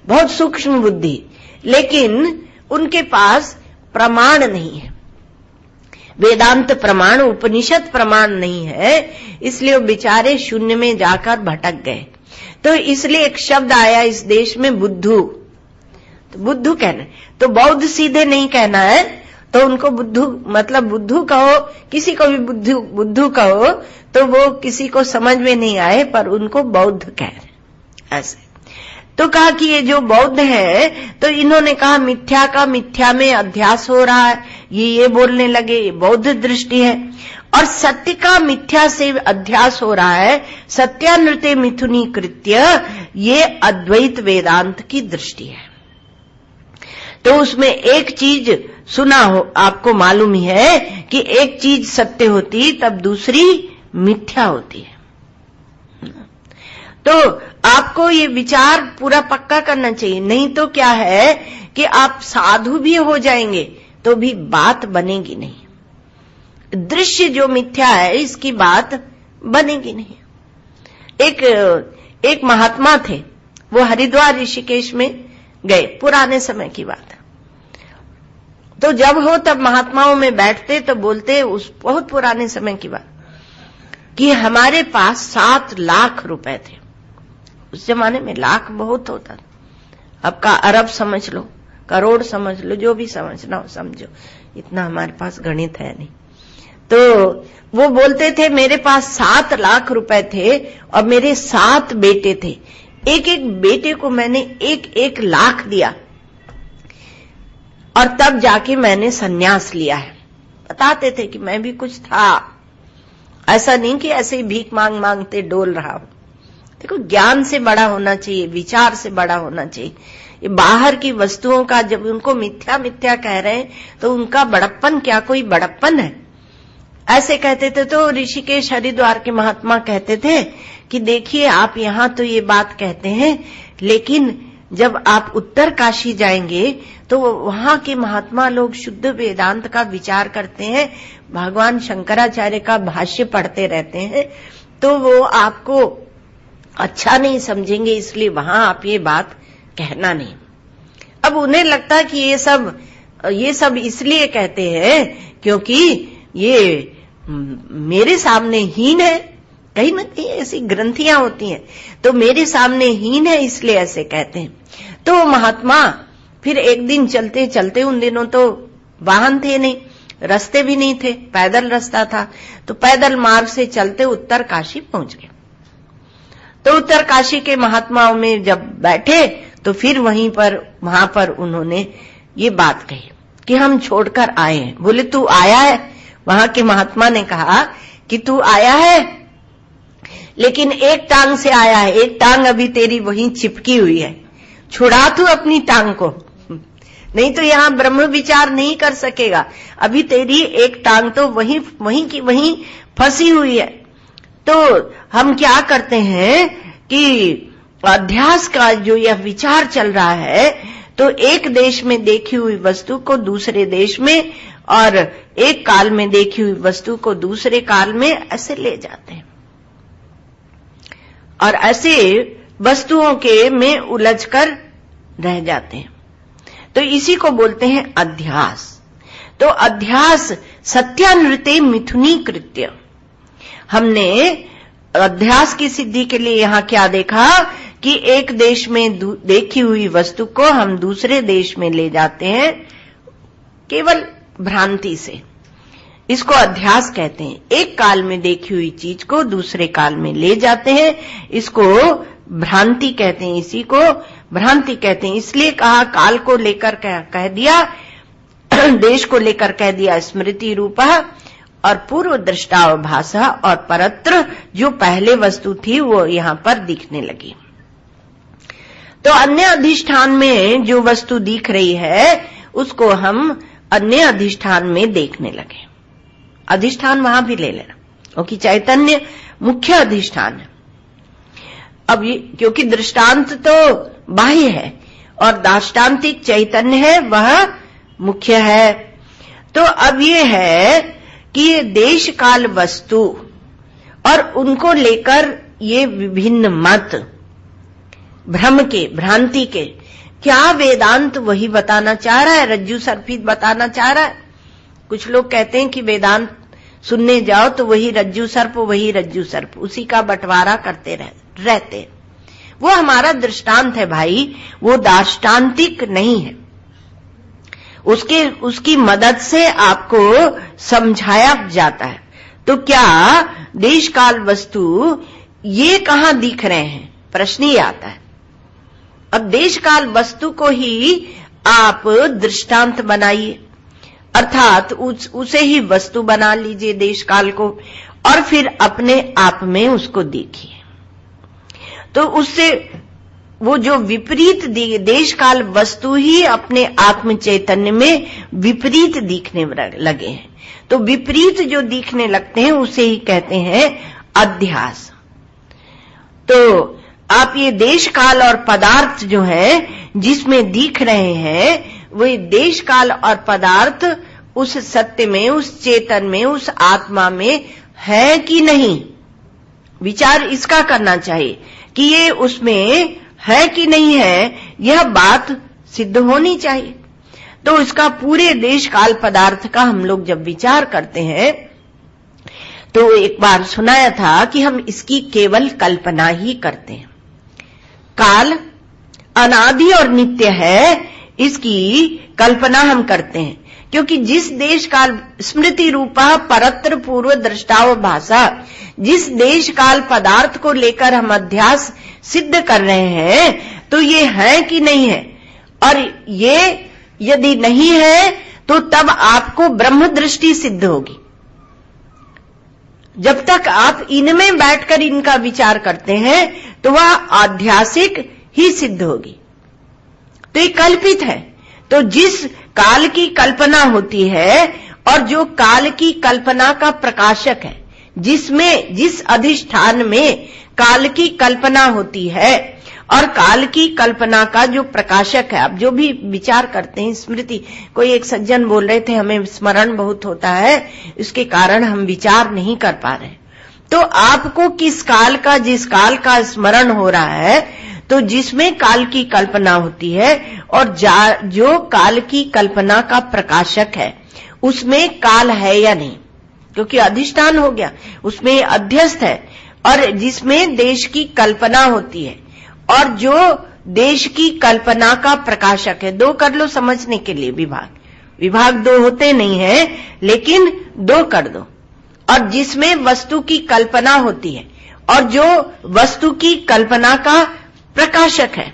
बहुत सूक्ष्म बुद्धि, लेकिन उनके पास प्रमाण नहीं है, वेदांत प्रमाण, उपनिषद प्रमाण नहीं है, इसलिए वो बेचारे शून्य में जाकर भटक गए। तो इसलिए एक शब्द आया इस देश में बुद्धू, तो बुद्धू कहना, तो बौद्ध सीधे नहीं कहना है, तो उनको बुद्धू मतलब बुद्धू कहो, किसी को भी बुद्धू कहो तो वो किसी को समझ में नहीं आए, पर उनको बौद्ध कह रहे ऐसे। तो कहा कि ये जो बौद्ध है, तो इन्होंने कहा मिथ्या का मिथ्या में अध्यास हो रहा है, ये बोलने लगे, ये बौद्ध दृष्टि है। और सत्य का मिथ्या से अध्यास हो रहा है, सत्यानृते मिथुनीकृत्य, ये अद्वैत वेदांत की दृष्टि है। तो उसमें एक चीज सुना हो, आपको मालूम ही है कि एक चीज सत्य होती तब दूसरी मिथ्या होती है। तो आपको ये विचार पूरा पक्का करना चाहिए, नहीं तो क्या है कि आप साधु भी हो जाएंगे तो भी बात बनेगी नहीं। दृश्य जो मिथ्या है इसकी बात बनेगी नहीं। एक महात्मा थे, वो हरिद्वार ऋषिकेश में गए, पुराने समय की बात है। तो जब हो तब महात्माओं में बैठते तो बोलते, उस बहुत पुराने समय की बात, कि हमारे पास 7 लाख रुपए थे। उस जमाने में लाख बहुत होता था, अब का अरब समझ लो, करोड़ समझ लो, जो भी समझना हो समझो, इतना हमारे पास गणित है नहीं। तो वो बोलते थे मेरे पास 7 लाख रुपए थे और मेरे 7 बेटे थे, एक एक बेटे को मैंने 1-1 लाख दिया और तब जाके मैंने सन्यास लिया है। बताते थे कि मैं भी कुछ था, ऐसा नहीं कि ऐसे ही भीख मांग मांगते डोल रहा हूं। देखो, ज्ञान से बड़ा होना चाहिए, विचार से बड़ा होना चाहिए। ये बाहर की वस्तुओं का जब उनको मिथ्या मिथ्या कह रहे हैं तो उनका बड़प्पन क्या कोई बड़प्पन है? ऐसे कहते थे। तो ऋषिकेश हरिद्वार के महात्मा कहते थे कि देखिए, आप यहां तो ये बात कहते हैं, लेकिन जब आप उत्तर काशी जाएंगे तो वहां के महात्मा लोग शुद्ध वेदांत का विचार करते हैं, भगवान शंकराचार्य का भाष्य पढ़ते रहते हैं, तो वो आपको अच्छा नहीं समझेंगे, इसलिए वहां आप ये बात कहना नहीं। अब उन्हें लगता कि ये सब इसलिए कहते हैं क्योंकि ये मेरे सामने हीन है, कहीं ना कहीं ऐसी ग्रंथियां होती हैं, तो मेरे सामने हीन है इसलिए ऐसे कहते हैं। तो महात्मा फिर एक दिन चलते चलते, उन दिनों तो वाहन थे नहीं, रास्ते भी नहीं थे, पैदल रास्ता था, तो पैदल मार्ग से चलते उत्तर काशी पहुंच गए। तो उत्तर काशी के महात्माओं में जब बैठे तो फिर वहां पर उन्होंने ये बात कही कि हम छोड़कर आए हैं। बोले तू आया है? वहां के महात्मा ने कहा कि तू आया है, लेकिन एक टांग से आया है, एक टांग अभी तेरी वहीं चिपकी हुई है, छुड़ा तू अपनी टांग को, नहीं तो यहां ब्रह्म विचार नहीं कर सकेगा। अभी तेरी एक टांग तो वहीं की वहीं फंसी हुई है। तो हम क्या करते हैं कि अध्यास का जो यह विचार चल रहा है, तो एक देश में देखी हुई वस्तु को दूसरे देश में, और एक काल में देखी हुई वस्तु को दूसरे काल में ऐसे ले जाते हैं, और ऐसे वस्तुओं के में उलझकर रह जाते हैं। तो इसी को बोलते हैं अध्यास। तो अध्यास सत्यानृते मिथुनीकृत्य। हमने अध्यास की सिद्धि के लिए यहां क्या देखा कि एक देश में देखी हुई वस्तु को हम दूसरे देश में ले जाते हैं केवल भ्रांति से, इसको अध्यास कहते हैं। एक काल में देखी हुई चीज को दूसरे काल में ले जाते हैं, इसको भ्रांति कहते हैं, इसी को भ्रांति कहते हैं। इसलिए कहा काल को लेकर कह दिया, देश को लेकर कह दिया स्मृति रूपा, और पूर्व दृष्टावभासा, और परत्र जो पहले वस्तु थी वो यहां पर दिखने लगी। तो अन्य अधिष्ठान में जो वस्तु दिख रही है उसको हम अन्य अधिष्ठान में देखने लगे। अधिष्ठान वहां भी ले लेना, क्योंकि चैतन्य मुख्य अधिष्ठान है। अब ये क्योंकि दृष्टांत तो बाह्य है और दाष्टांतिक चैतन्य है, वह मुख्य है। तो अब ये है कि ये देश काल वस्तु और उनको लेकर ये विभिन्न मत, भ्रम के, भ्रांति के, क्या वेदांत वही बताना चाह रहा है, रज्जू सर्पित बताना चाह रहा है। कुछ लोग कहते हैं कि वेदांत सुनने जाओ तो वही रज्जू सर्प, वही रज्जू सर्प, उसी का बंटवारा करते रहते। वो हमारा दृष्टांत है भाई, वो दाष्टांतिक नहीं है। उसकी मदद से आपको समझाया जाता है। तो क्या देश काल वस्तु ये कहां दिख रहे हैं, प्रश्न ही आता है। अब देश काल वस्तु को ही आप दृष्टांत बनाइए, अर्थात उसे ही वस्तु बना लीजिए देश काल को, और फिर अपने आप में उसको देखिए। तो उससे वो जो विपरीत देश काल वस्तु ही अपने आत्म चैतन्य में विपरीत दिखने लगे हैं। तो विपरीत जो दिखने लगते हैं उसे ही कहते हैं अध्यास। तो आप ये देश काल और पदार्थ जो है जिसमें दिख रहे हैं, वो देश काल और पदार्थ उस सत्य में, उस चेतन में, उस आत्मा में है कि नहीं, विचार इसका करना चाहिए कि ये उसमें है कि नहीं है, यह बात सिद्ध होनी चाहिए। तो इसका पूरे देश काल पदार्थ का हम लोग जब विचार करते हैं तो एक बार सुनाया था कि हम इसकी केवल कल्पना ही करते हैं। काल अनादि और नित्य है, इसकी कल्पना हम करते हैं, क्योंकि जिस देश काल स्मृति रूपा परत्र पूर्व दृष्टाव भाषा, जिस देश काल पदार्थ को लेकर हम अध्यास सिद्ध कर रहे हैं, तो ये है कि नहीं है, और ये यदि नहीं है तो तब आपको ब्रह्म दृष्टि सिद्ध होगी। जब तक आप इनमें बैठकर इनका विचार करते हैं तो वह आध्यासिक ही सिद्ध होगी। तो ये कल्पित है। तो जिस काल की कल्पना होती है और जो काल की कल्पना का प्रकाशक है, जिसमें जिस अधिष्ठान में काल की कल्पना होती है और काल की कल्पना का जो प्रकाशक है, आप जो भी विचार करते हैं स्मृति, कोई एक सज्जन बोल रहे थे हमें स्मरण बहुत होता है, इसके कारण हम विचार नहीं कर पा रहे। तो आपको किस काल का, जिस काल का स्मरण हो रहा है, तो जिसमें काल की कल्पना होती है और जो काल की कल्पना का प्रकाशक है उसमें काल है या नहीं, क्योंकि अधिष्ठान हो गया, उसमें अध्यस्त है, और जिसमें देश की कल्पना होती है और जो देश की कल्पना का प्रकाशक है। दो कर लो समझने के लिए, विभाग दो होते नहीं है, लेकिन दो कर दो। और जिसमें वस्तु की कल्पना होती है और जो वस्तु की कल्पना का प्रकाशक है,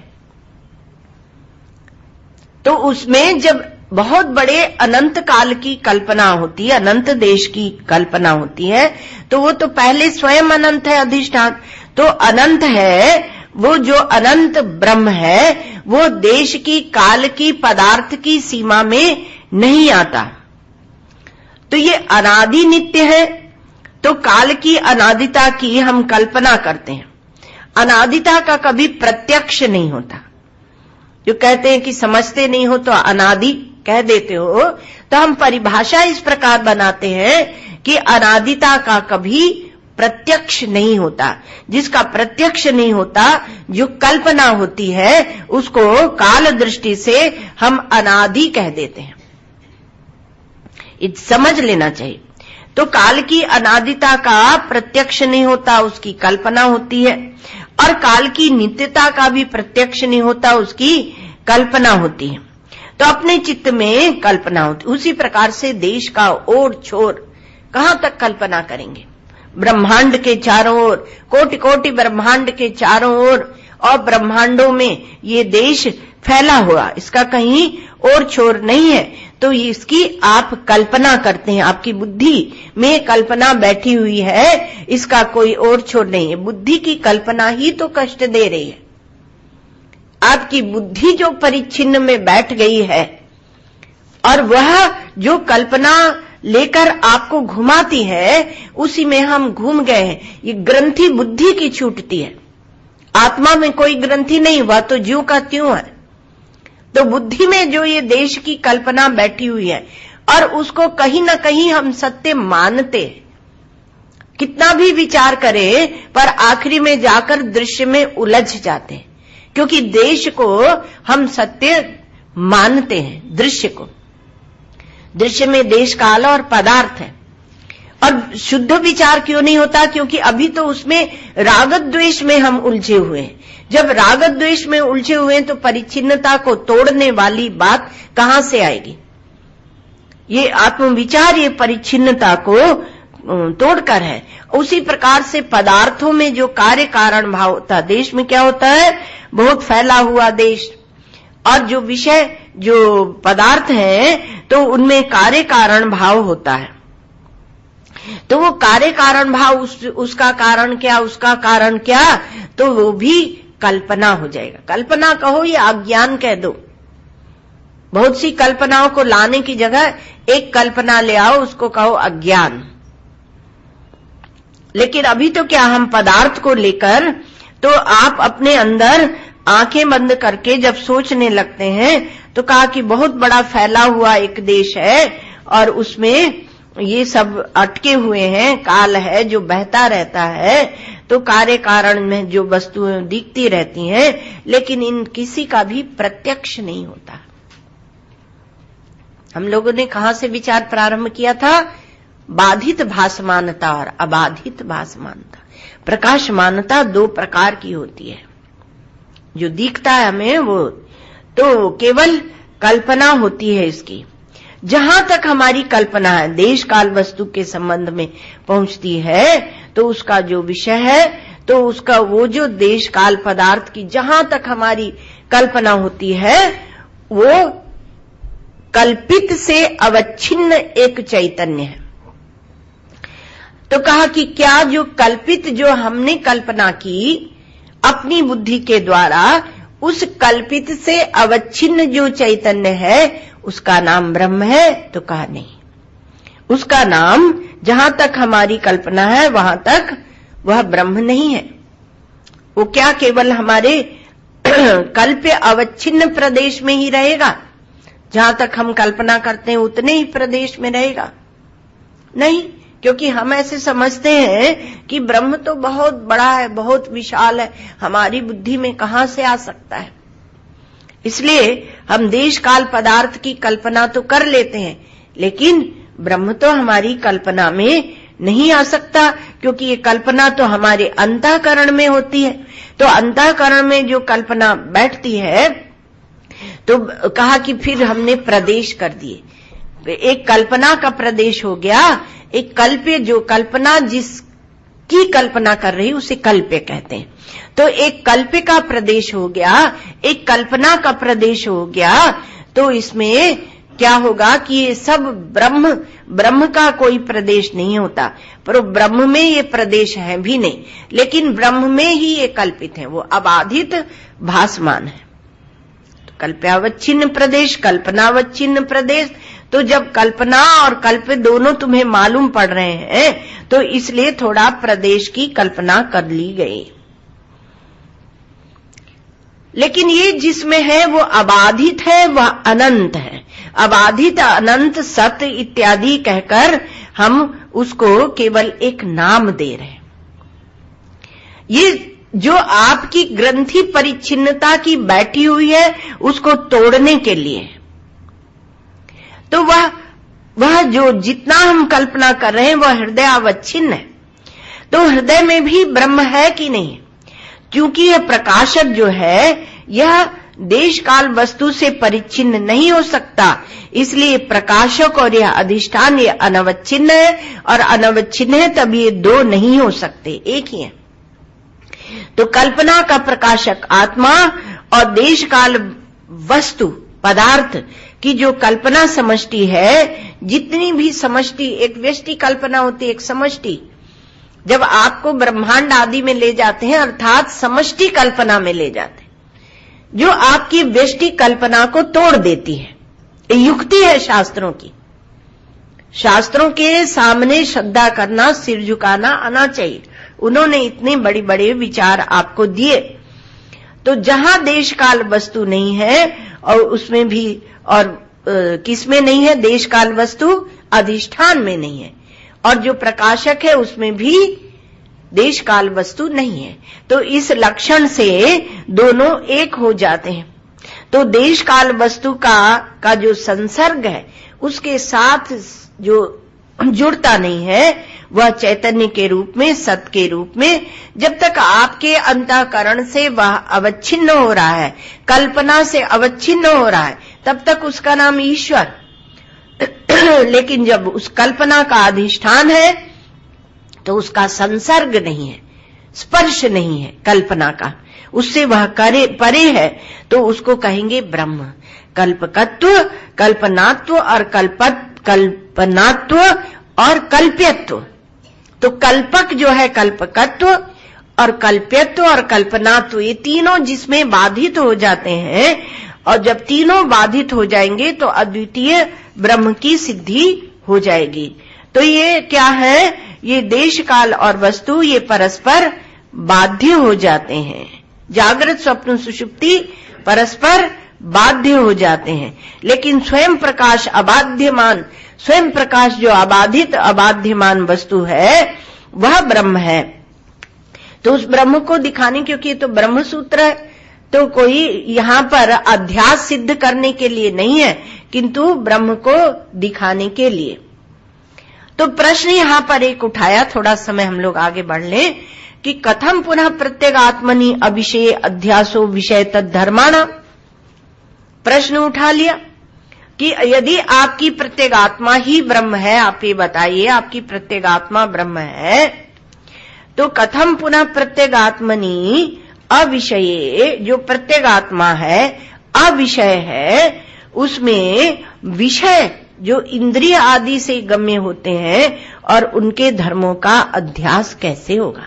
तो उसमें जब बहुत बड़े अनंत काल की कल्पना होती है, अनंत देश की कल्पना होती है, तो वो तो पहले स्वयं अनंत है अधिष्ठान। तो अनंत है, वो जो अनंत ब्रह्म है वो देश की, काल की, पदार्थ की सीमा में नहीं आता। तो ये अनादि नित्य है। तो काल की अनादिता की हम कल्पना करते हैं, अनादिता का कभी प्रत्यक्ष नहीं होता। जो कहते हैं कि समझते नहीं हो तो अनादि कह देते हो, तो हम परिभाषा इस प्रकार बनाते हैं कि अनादिता का कभी प्रत्यक्ष नहीं होता। जिसका प्रत्यक्ष नहीं होता, जो कल्पना होती है, उसको काल दृष्टि से हम अनादि कह देते हैं। समझ लेना चाहिए। तो काल की अनादिता का प्रत्यक्ष नहीं होता, उसकी कल्पना होती है, और काल की नित्यता का भी प्रत्यक्ष नहीं होता, उसकी कल्पना होती है। तो अपने चित्त में कल्पना होती। उसी प्रकार से देश का ओर छोर कहां तक कल्पना करेंगे? ब्रह्मांड के चारों ओर, कोटि कोटि ब्रह्मांड के चारों ओर, और ब्रह्मांडों में ये देश फैला हुआ, इसका कहीं और छोर नहीं है। तो इसकी आप कल्पना करते हैं, आपकी बुद्धि में कल्पना बैठी हुई है, इसका कोई और छोर नहीं है। बुद्धि की कल्पना ही तो कष्ट दे रही है। आपकी बुद्धि जो परिच्छिन्न में बैठ गई है और वह जो कल्पना लेकर आपको घुमाती है, उसी में हम घूम गए हैं। ये ग्रंथि बुद्धि की छूटती है, आत्मा में कोई ग्रंथि नहीं, वह तो ज्यों का त्यों है। तो बुद्धि में जो ये देश की कल्पना बैठी हुई है और उसको कहीं ना कहीं हम सत्य मानते हैं, कितना भी विचार करें पर आखिरी में जाकर दृश्य में उलझ जाते हैं, क्योंकि देश को हम सत्य मानते हैं। दृश्य में देश काल और पदार्थ है। और शुद्ध विचार क्यों नहीं होता? क्योंकि अभी तो उसमें राग द्वेष में हम उलझे हुए हैं। जब राग द्वेष में उलझे हुए हैं तो परिच्छिन्नता को तोड़ने वाली बात कहां से आएगी? ये आत्मविचार ये परिच्छिन्नता को तोड़कर है। उसी प्रकार से पदार्थों में जो कार्य कारण भाव होता है, देश में क्या होता है? बहुत फैला हुआ देश, और जो विषय जो पदार्थ हैं तो उनमें कार्य कारण भाव होता है। तो वो कार्य कारण भाव उसका कारण क्या, उसका कारण क्या, तो वो भी कल्पना हो जाएगा। कल्पना कहो या अज्ञान कह दो, बहुत सी कल्पनाओं को लाने की जगह एक कल्पना ले आओ, उसको कहो अज्ञान। लेकिन अभी तो क्या हम पदार्थ को लेकर, तो आप अपने अंदर आंखें बंद करके जब सोचने लगते हैं तो कहा कि बहुत बड़ा फैला हुआ एक देश है और उसमें ये सब अटके हुए हैं, काल है जो बहता रहता है, तो कार्य कारण में जो वस्तुएं दिखती रहती हैं, लेकिन इन किसी का भी प्रत्यक्ष नहीं होता। हम लोगों ने कहां से विचार प्रारंभ किया था? बाधित भासमानता और अबाधित भासमानता। प्रकाशमानता दो प्रकार की होती है। जो दिखता है हमें वो तो केवल कल्पना होती है इसकी। जहां तक हमारी कल्पना है देश काल वस्तु के संबंध में पहुंचती है, तो उसका जो विषय है, तो उसका वो जो देश काल पदार्थ की जहां तक हमारी कल्पना होती है, वो कल्पित से अवच्छिन्न एक चैतन्य है। तो कहा कि क्या जो कल्पित, जो हमने कल्पना की अपनी बुद्धि के द्वारा, उस कल्पित से अवच्छिन्न जो चैतन्य है उसका नाम ब्रह्म है? तो कहा नहीं, उसका नाम जहां तक हमारी कल्पना है वहां तक वह ब्रह्म नहीं है। वो क्या केवल हमारे कल्प्य अवच्छिन्न प्रदेश में ही रहेगा? जहां तक हम कल्पना करते हैं उतने ही प्रदेश में रहेगा? नहीं, क्योंकि हम ऐसे समझते हैं कि ब्रह्म तो बहुत बड़ा है, बहुत विशाल है, हमारी बुद्धि में कहां से आ सकता है। इसलिए हम देश काल पदार्थ की कल्पना तो कर लेते हैं, लेकिन ब्रह्म तो हमारी कल्पना में नहीं आ सकता, क्योंकि ये कल्पना तो हमारे अंतःकरण में होती है। तो अंतःकरण में जो कल्पना बैठती है, तो कहा कि फिर हमने प्रदेश कर दिए। एक कल्पना का प्रदेश हो गया, एक कल्प्य, जो कल्पना जिसकी कल्पना कर रही उसे कल्प्य कहते हैं। तो एक कल्प्य का प्रदेश हो गया, एक कल्पना का प्रदेश हो गया। तो इसमें क्या होगा कि ये सब ब्रह्म का कोई प्रदेश नहीं होता, पर ब्रह्म में ये प्रदेश है भी नहीं, लेकिन ब्रह्म में ही ये कल्पित है, वो अबाधित भासमान है। तो कल्प्यावच्छिन्न प्रदेश, कल्पनावच्छिन्न प्रदेश। तो जब कल्पना और कल्प दोनों तुम्हें मालूम पड़ रहे हैं, तो इसलिए थोड़ा प्रदेश की कल्पना कर ली गई। लेकिन ये जिसमें है वो अबाधित है, वह अनंत है। अबाधित, अनंत, सत्य इत्यादि कहकर हम उसको केवल एक नाम दे रहे हैं। ये जो आपकी ग्रंथि परिच्छिन्नता की बैठी हुई है, उसको तोड़ने के लिए। तो वह जो जितना हम कल्पना कर रहे हैं वह हृदय अवच्छिन्न है। तो हृदय में भी ब्रह्म है कि नहीं? क्योंकि यह प्रकाशक जो है, यह देश काल वस्तु से परिच्छिन्न नहीं हो सकता, इसलिए प्रकाशक और यह अधिष्ठान ये अनवच्छिन्न है, और अनवच्छिन्न है तब ये दो नहीं हो सकते, एक ही है। तो कल्पना का प्रकाशक आत्मा और देश काल वस्तु पदार्थ की जो कल्पना समष्टि है, जितनी भी समष्टि, एक व्यष्टि कल्पना होती है, एक समष्टि। जब आपको ब्रह्मांड आदि में ले जाते हैं, अर्थात समष्टि कल्पना में ले जाते हैं, जो आपकी व्यष्टि कल्पना को तोड़ देती है। ये युक्ति है शास्त्रों की। शास्त्रों के सामने श्रद्धा करना, सिर झुकाना आना चाहिए। उन्होंने इतने बड़े बड़े विचार आपको दिए। तो जहां देश काल वस्तु नहीं है, और उसमें भी, और किसमें नहीं है देश काल वस्तु? अधिष्ठान में नहीं है। और जो प्रकाशक है उसमें भी देश काल वस्तु नहीं है। तो इस लक्षण से दोनों एक हो जाते हैं। तो देश काल वस्तु का जो संसर्ग है उसके साथ जो जुड़ता नहीं है, वह चैतन्य के रूप में, सत के रूप में, जब तक आपके अंतःकरण से वह अवच्छिन्न हो रहा है, कल्पना से अवच्छिन्न हो रहा है, तब तक उसका नाम ईश्वर। लेकिन जब उस कल्पना का अधिष्ठान है तो उसका संसर्ग नहीं है, स्पर्श नहीं है कल्पना का, उससे वह परे है, तो उसको कहेंगे ब्रह्म। कल्पकत्व, कल्पनात्व और कल्पनात्व और कल्प्यत्व। तो कल्पक जो है कल्पकत्व, और कल्प्यत्व और कल्पनात्व, ये तीनों जिसमें बाधित हो जाते हैं, और जब तीनों बाधित हो जाएंगे तो अद्वितीय ब्रह्म की सिद्धि हो जाएगी। तो ये क्या है? ये देश काल और वस्तु ये परस्पर बाध्य हो जाते हैं। जागृत स्वप्न सुषुप्ति परस्पर बाध्य हो जाते हैं, लेकिन स्वयं प्रकाश अबाध्यमान, स्वयं प्रकाश जो अबाधित अबाध्यमान वस्तु है वह ब्रह्म है। तो उस ब्रह्म को दिखाने, क्योंकि ये तो ब्रह्म सूत्र है, तो कोई यहां पर अध्यास सिद्ध करने के लिए नहीं है, किंतु ब्रह्म को दिखाने के लिए। तो प्रश्न यहां पर एक उठाया, थोड़ा समय हम लोग आगे बढ़ लें, कि कथम पुनः प्रत्यगात्मनि अविषय अध्यासो विषय तद्धर्माणा। प्रश्न उठा लिया कि यदि आपकी प्रत्यगात्मा ही ब्रह्म है, आप ये बताइए आपकी प्रत्यगात्मा ब्रह्म है, तो कथम पुनः प्रत्यगात्मनि अविषय, जो प्रत्यगात्मा है अविषय है, उसमें विषय जो इंद्रिय आदि से गम्य होते हैं और उनके धर्मों का अध्यास कैसे होगा?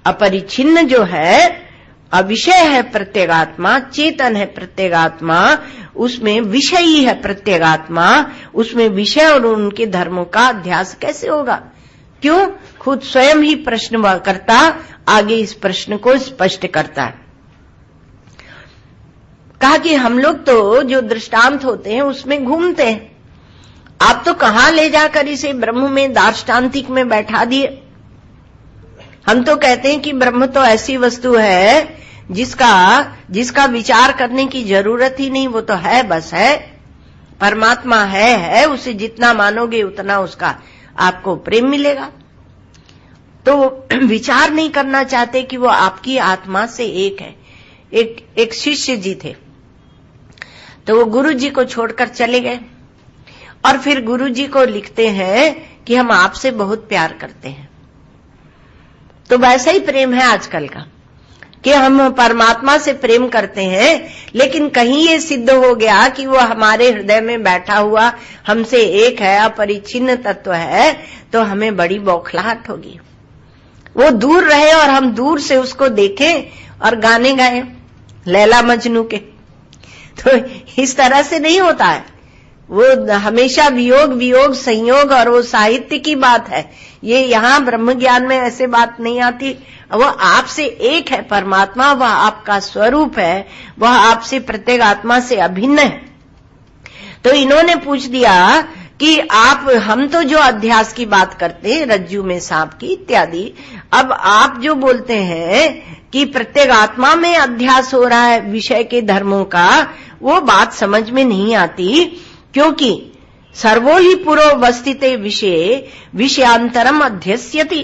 अपरिच्छिन्न जो है, अविषय है प्रत्यगात्मा, चेतन है प्रत्यगात्मा, उसमें विषय ही है प्रत्यगात्मा, उसमें विषय और उनके धर्मों का अध्यास कैसे होगा? क्यों? खुद स्वयं ही प्रश्न करता आगे इस प्रश्न को स्पष्ट करता है। कहा कि हम लोग तो जो दृष्टांत होते हैं उसमें घूमते हैं, आप तो कहां ले जाकर इसे ब्रह्म में दार्ष्टान्तिक में बैठा दिए। हम तो कहते हैं कि ब्रह्म तो ऐसी वस्तु है जिसका विचार करने की जरूरत ही नहीं, वो तो है, बस है, परमात्मा है, उसे जितना मानोगे उतना उसका आपको प्रेम मिलेगा। तो विचार नहीं करना चाहते कि वो आपकी आत्मा से एक है। एक शिष्य जी थे, तो वो गुरु जी को छोड़कर चले गए, और फिर गुरु जी को लिखते हैं कि हम आपसे बहुत प्यार करते हैं। तो वैसा ही प्रेम है आजकल का, कि हम परमात्मा से प्रेम करते हैं, लेकिन कहीं ये सिद्ध हो गया कि वो हमारे हृदय में बैठा हुआ हमसे एक है, अपरिच्छिन्न तत्व है, तो हमें बड़ी बौखलाहट होगी। वो दूर रहे और हम दूर से उसको देखें और गाने गाएं लैला मजनू के। तो इस तरह से नहीं होता है, वो हमेशा वियोग वियोग संयोग, और वो साहित्य की बात है। ये यहाँ ब्रह्म ज्ञान में ऐसे बात नहीं आती। वो आपसे एक है परमात्मा, वह आपका स्वरूप है, वह आपसे प्रत्येक आत्मा से अभिन्न है। तो इन्होंने पूछ दिया कि हम तो जो अध्यास की बात करते हैं, रज्जू में सांप की इत्यादि, अब आप जो बोलते हैं कि प्रत्येक आत्मा में अध्यास हो रहा है विषय के धर्मों का, वो बात समझ में नहीं आती, क्योंकि सर्वो ही पुरोवस्थिते विषय विषयांतरम अध्यस्यति।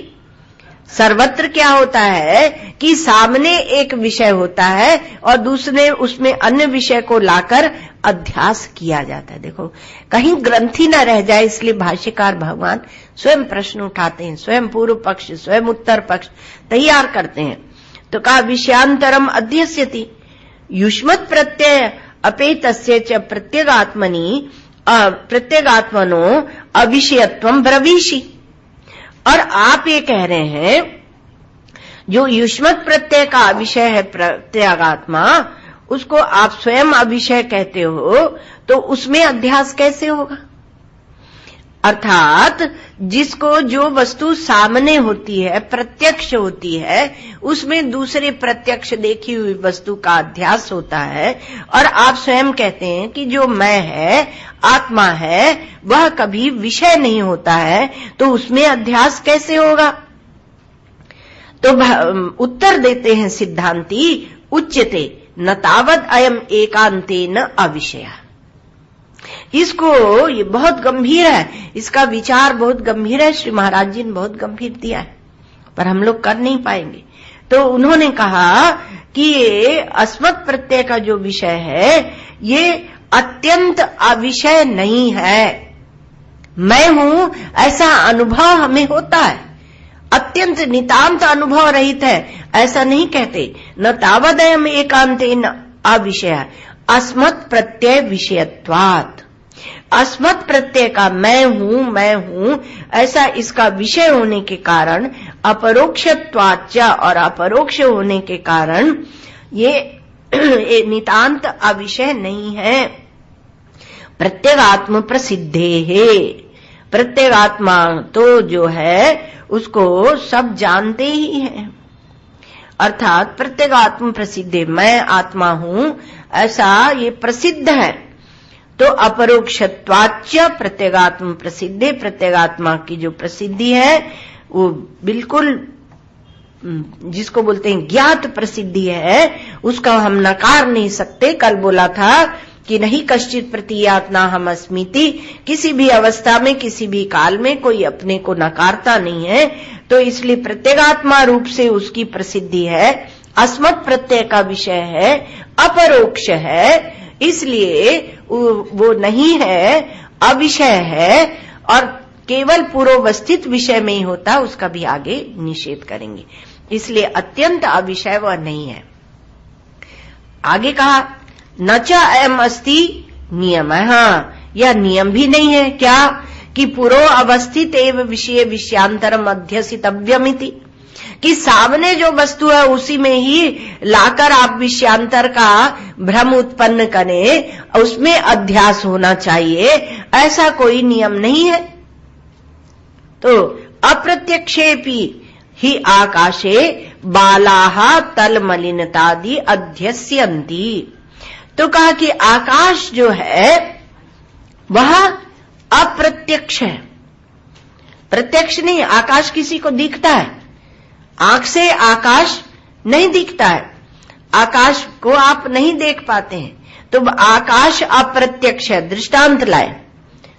सर्वत्र क्या होता है कि सामने एक विषय होता है और दूसरे उसमें अन्य विषय को लाकर अध्यास किया जाता है। देखो, कहीं ग्रंथि न रह जाए, इसलिए भाष्यकार भगवान स्वयं प्रश्न उठाते हैं, स्वयं पूर्व पक्ष, स्वयं उत्तर पक्ष तैयार करते हैं। तो कहा विषयांतरम अध्यस्यति युष्मत् प्रत्यय अपेतस्य च प्रत्यगात्मनि प्रत्यगात्मनो अविषयत्वम ब्रवीषि। और आप ये कह रहे हैं जो युष्मत् प्रत्यय का अविषय है प्रत्यगात्मा, उसको आप स्वयं अविषय कहते हो, तो उसमें अध्यास कैसे होगा? अर्थात जिसको जो वस्तु सामने होती है, प्रत्यक्ष होती है, उसमें दूसरे प्रत्यक्ष देखी हुई वस्तु का अध्यास होता है, और आप स्वयं कहते हैं कि जो मैं है, आत्मा है, वह कभी विषय नहीं होता है, तो उसमें अध्यास कैसे होगा? तो उत्तर देते हैं सिद्धांती, उच्यते न तावद अयम एकांतेन अविषय। इसको, ये बहुत गंभीर है, इसका विचार बहुत गंभीर है, श्री महाराज जी ने बहुत गंभीर दिया है, पर हम लोग कर नहीं पाएंगे। तो उन्होंने कहा कि ये अस्मत् प्रत्यय का जो विषय है, ये अत्यंत अविषय नहीं है। मैं हूं ऐसा अनुभव हमें होता है, अत्यंत नितांत अनुभव रहित है, ऐसा नहीं कहते। न तावदयम एकांतेन अविषय अस्मत् प्रत्यय विषयत्वात्। अस्मत् प्रत्यय का मैं हूं ऐसा इसका विषय होने के कारण, अपरोक्षत्वाच्च, और अपरोक्ष होने के कारण ये नितांत अविषय नहीं है। प्रत्यगात्म प्रसिद्धे है, प्रत्यगात्मा तो जो है उसको सब जानते ही हैं, अर्थात प्रत्यगात्म प्रसिद्धे, मैं आत्मा हूं ऐसा ये प्रसिद्ध है। तो अपरोक्षत्वाच्च प्रत्यगात्म प्रसिद्धे, प्रत्यगात्मा की जो प्रसिद्धि है वो बिल्कुल जिसको बोलते हैं ज्ञात प्रसिद्धि है, उसका हम नकार नहीं सकते। कल बोला था कि नहीं कश्चित प्रतीयात्मा हम अस्मीति, किसी भी अवस्था में किसी भी काल में कोई अपने को नकारता नहीं है, तो इसलिए प्रत्यगात्मा रूप से उसकी प्रसिद्धि है। अस्मत् प्रत्यय का विषय है, अपरोक्ष है, इसलिए वो नहीं है, अविषय है, और केवल पूर्वस्थित विषय में ही होता, उसका भी आगे निषेध करेंगे। इसलिए अत्यंत अविषय वह नहीं है। आगे कहा न च अयम अस्ति नियम, यह नियम भी नहीं है क्या कि पुरो अवस्थित एव विषय विषयांतरम अध्यसितव्यमिति, कि सामने जो वस्तु है उसी में ही लाकर आप विषयांतर का भ्रम उत्पन्न करें, उसमें अध्यास होना चाहिए, ऐसा कोई नियम नहीं है। तो अप्रत्यक्षेपि ही आकाशे बालाहा तल मलिनतादि अध्यस्यन्ति। तो कहा कि आकाश जो है वह अप्रत्यक्ष है, प्रत्यक्ष नहीं। आकाश किसी को दिखता है, आंख से आकाश नहीं दिखता है, आकाश को आप नहीं देख पाते हैं, तो आकाश अप्रत्यक्ष है। दृष्टांत लाए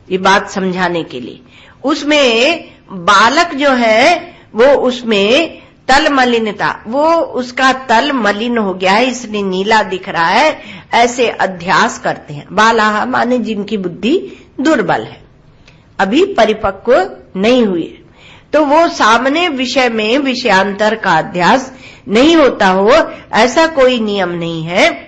ये बात समझाने के लिए। उसमें बालक जो है वो उसमें तल मलिनता, वो उसका तल मलिन हो गया है इसलिए नीला दिख रहा है, ऐसे अध्यास करते हैं। बालाहा माने जिनकी बुद्धि दुर्बल है, अभी परिपक्व नहीं हुई, तो वो सामने विषय में विषयांतर का अध्यास नहीं होता हो, ऐसा कोई नियम नहीं है।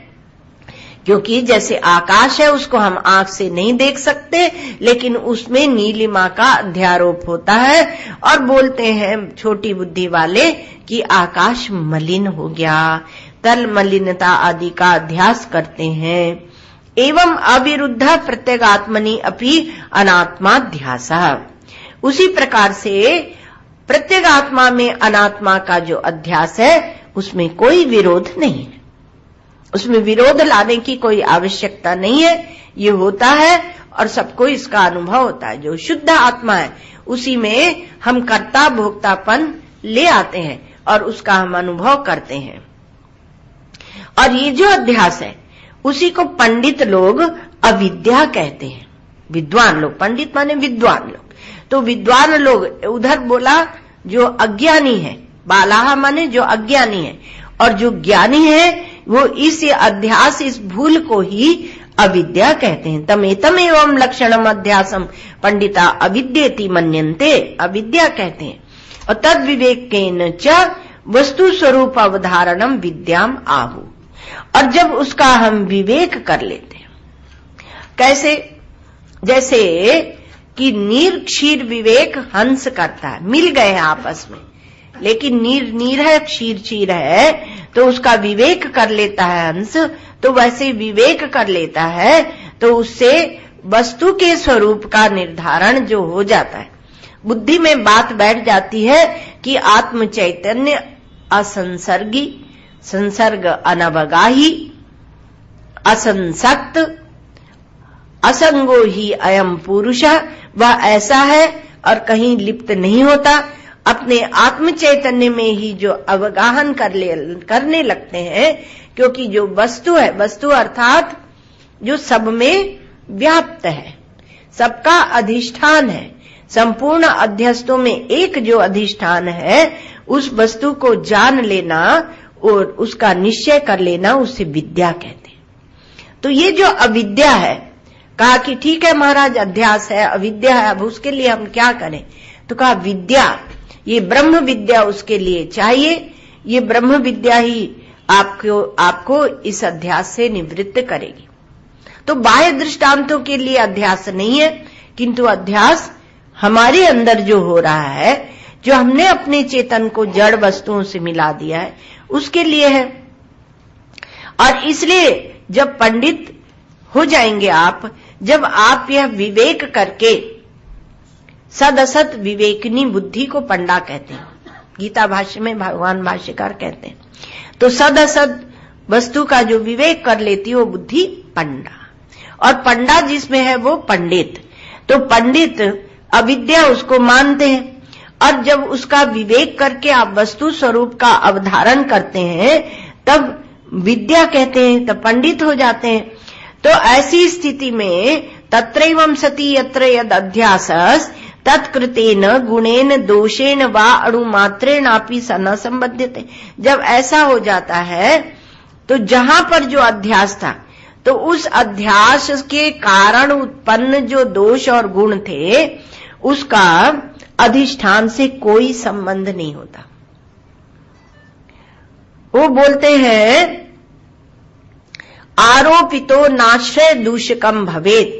क्योंकि जैसे आकाश है उसको हम आंख से नहीं देख सकते, लेकिन उसमें नीलिमा का अध्यारोप होता है, और बोलते हैं छोटी बुद्धि वाले कि आकाश मलिन हो गया, तल मलिनता आदि का अध्यास करते हैं। एवं अविरुद्ध प्रत्यगात्मनि अपि अनात्माध्यास। उसी प्रकार से प्रत्यगात्मा में अनात्मा का जो अध्यास है उसमें कोई विरोध नहीं है, उसमें विरोध लाने की कोई आवश्यकता नहीं है, ये होता है और सबको इसका अनुभव होता है। जो शुद्ध आत्मा है उसी में हम कर्ता भोक्तापन ले आते हैं और उसका हम अनुभव करते हैं। और ये जो अध्यास है उसी को पंडित लोग अविद्या कहते हैं, विद्वान लोग, पंडित माने विद्वान लोग। तो विद्वान लोग उधर बोला जो अज्ञानी है, बालाहा माने जो अज्ञानी है, और जो ज्ञानी है वो इस अध्यास, इस भूल को ही अविद्या कहते हैं। तमेतम एवं लक्षणम अध्यासम पंडिता अविद्येति मन्यन्ते, अविद्या कहते हैं। और तद विवेकेन च वस्तु स्वरूप अवधारणम विद्याम आहु। और जब उसका हम विवेक कर लेते हैं, कैसे? जैसे कि नीर क्षीर विवेक हंस करता है, मिल गए हैं आपस में, लेकिन नीर है, क्षीर चीर है, तो उसका विवेक कर लेता है हंस, तो वैसे विवेक कर लेता है तो उससे वस्तु के स्वरूप का निर्धारण जो हो जाता है, बुद्धि में बात बैठ जाती है कि आत्म चैतन्य असंसर्गी, संसर्ग अनवगाही, असंसक्त, असंगो ही अयम पुरुष, वह ऐसा है और कहीं लिप्त नहीं होता, अपने आत्म चैतन्य में ही जो अवगाहन करने लगते हैं, क्योंकि जो वस्तु है, वस्तु अर्थात जो सब में व्याप्त है, सबका अधिष्ठान है, संपूर्ण अध्यस्तों में एक जो अधिष्ठान है, उस वस्तु को जान लेना और उसका निश्चय कर लेना, उसे विद्या कहते हैं। तो ये जो अविद्या है, कहा कि ठीक है महाराज अध्यास है, अविद्या है, अब उसके लिए हम क्या करें? तो कहा विद्या, ये ब्रह्म विद्या उसके लिए चाहिए, ये ब्रह्म विद्या ही आपको इस अध्यास से निवृत्त करेगी। तो बाह्य दृष्टांतों के लिए अध्यास नहीं है, किंतु अध्यास हमारे अंदर जो हो रहा है, जो हमने अपने चेतन को जड़ वस्तुओं से मिला दिया है, उसके लिए है। और इसलिए जब पंडित हो जाएंगे आप, जब आप यह विवेक करके, सद असत विवेकनी बुद्धि को पंडा कहते हैं, गीता भाष्य में भगवान भाष्यकार कहते हैं। तो सद असत वस्तु का जो विवेक कर लेती है वो बुद्धि पंडा, और पंडा जिसमें है वो पंडित। तो पंडित अविद्या उसको मानते हैं, और जब उसका विवेक करके आप वस्तु स्वरूप का अवधारण करते हैं तब विद्या कहते हैं, तब पंडित हो जाते हैं। तो ऐसी स्थिति में तत्रैवं सति यत्र यद अध्यासस् तत्कृतेन गुणेन दोषेण वा अणुमात्रेणापि न संबध्यते। जब ऐसा हो जाता है तो जहां पर जो अध्यास था, तो उस अध्यास के कारण उत्पन्न जो दोष और गुण थे, उसका अधिष्ठान से कोई संबंध नहीं होता। वो बोलते हैं आरोपितो नाश्रय दूषकम भवेत,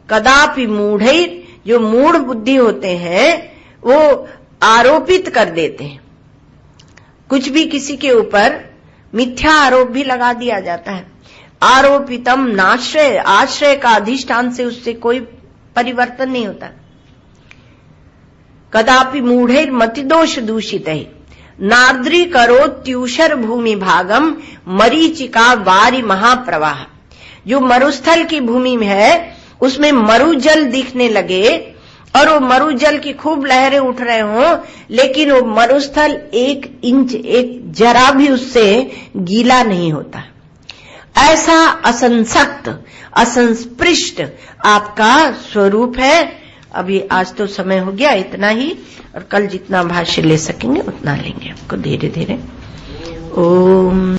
कदापि मूढ़ैर, जो मूढ़ बुद्धि होते हैं वो आरोपित कर देते हैं, कुछ भी किसी के ऊपर मिथ्या आरोप भी लगा दिया जाता है। आरोपितम नाश्रय, आश्रय का अधिष्ठान से उससे कोई परिवर्तन नहीं होता। कदापि मूढ़ैर मतिदोष दूषित है, नार्द्री करोत्यूषर भूमि भागम मरीचिका वारी महाप्रवाह। जो मरुस्थल की भूमि में है उसमें मरुजल दिखने लगे और वो मरुजल की खूब लहरें उठ रहे हों, लेकिन वो मरुस्थल 1 इंच, एक जरा भी उससे गीला नहीं होता। ऐसा असंसक्त, असंस्पृष्ट आपका स्वरूप है। अभी आज तो समय हो गया, इतना ही, और कल जितना भाष्य ले सकेंगे उतना लेंगे आपको धीरे धीरे। ओम।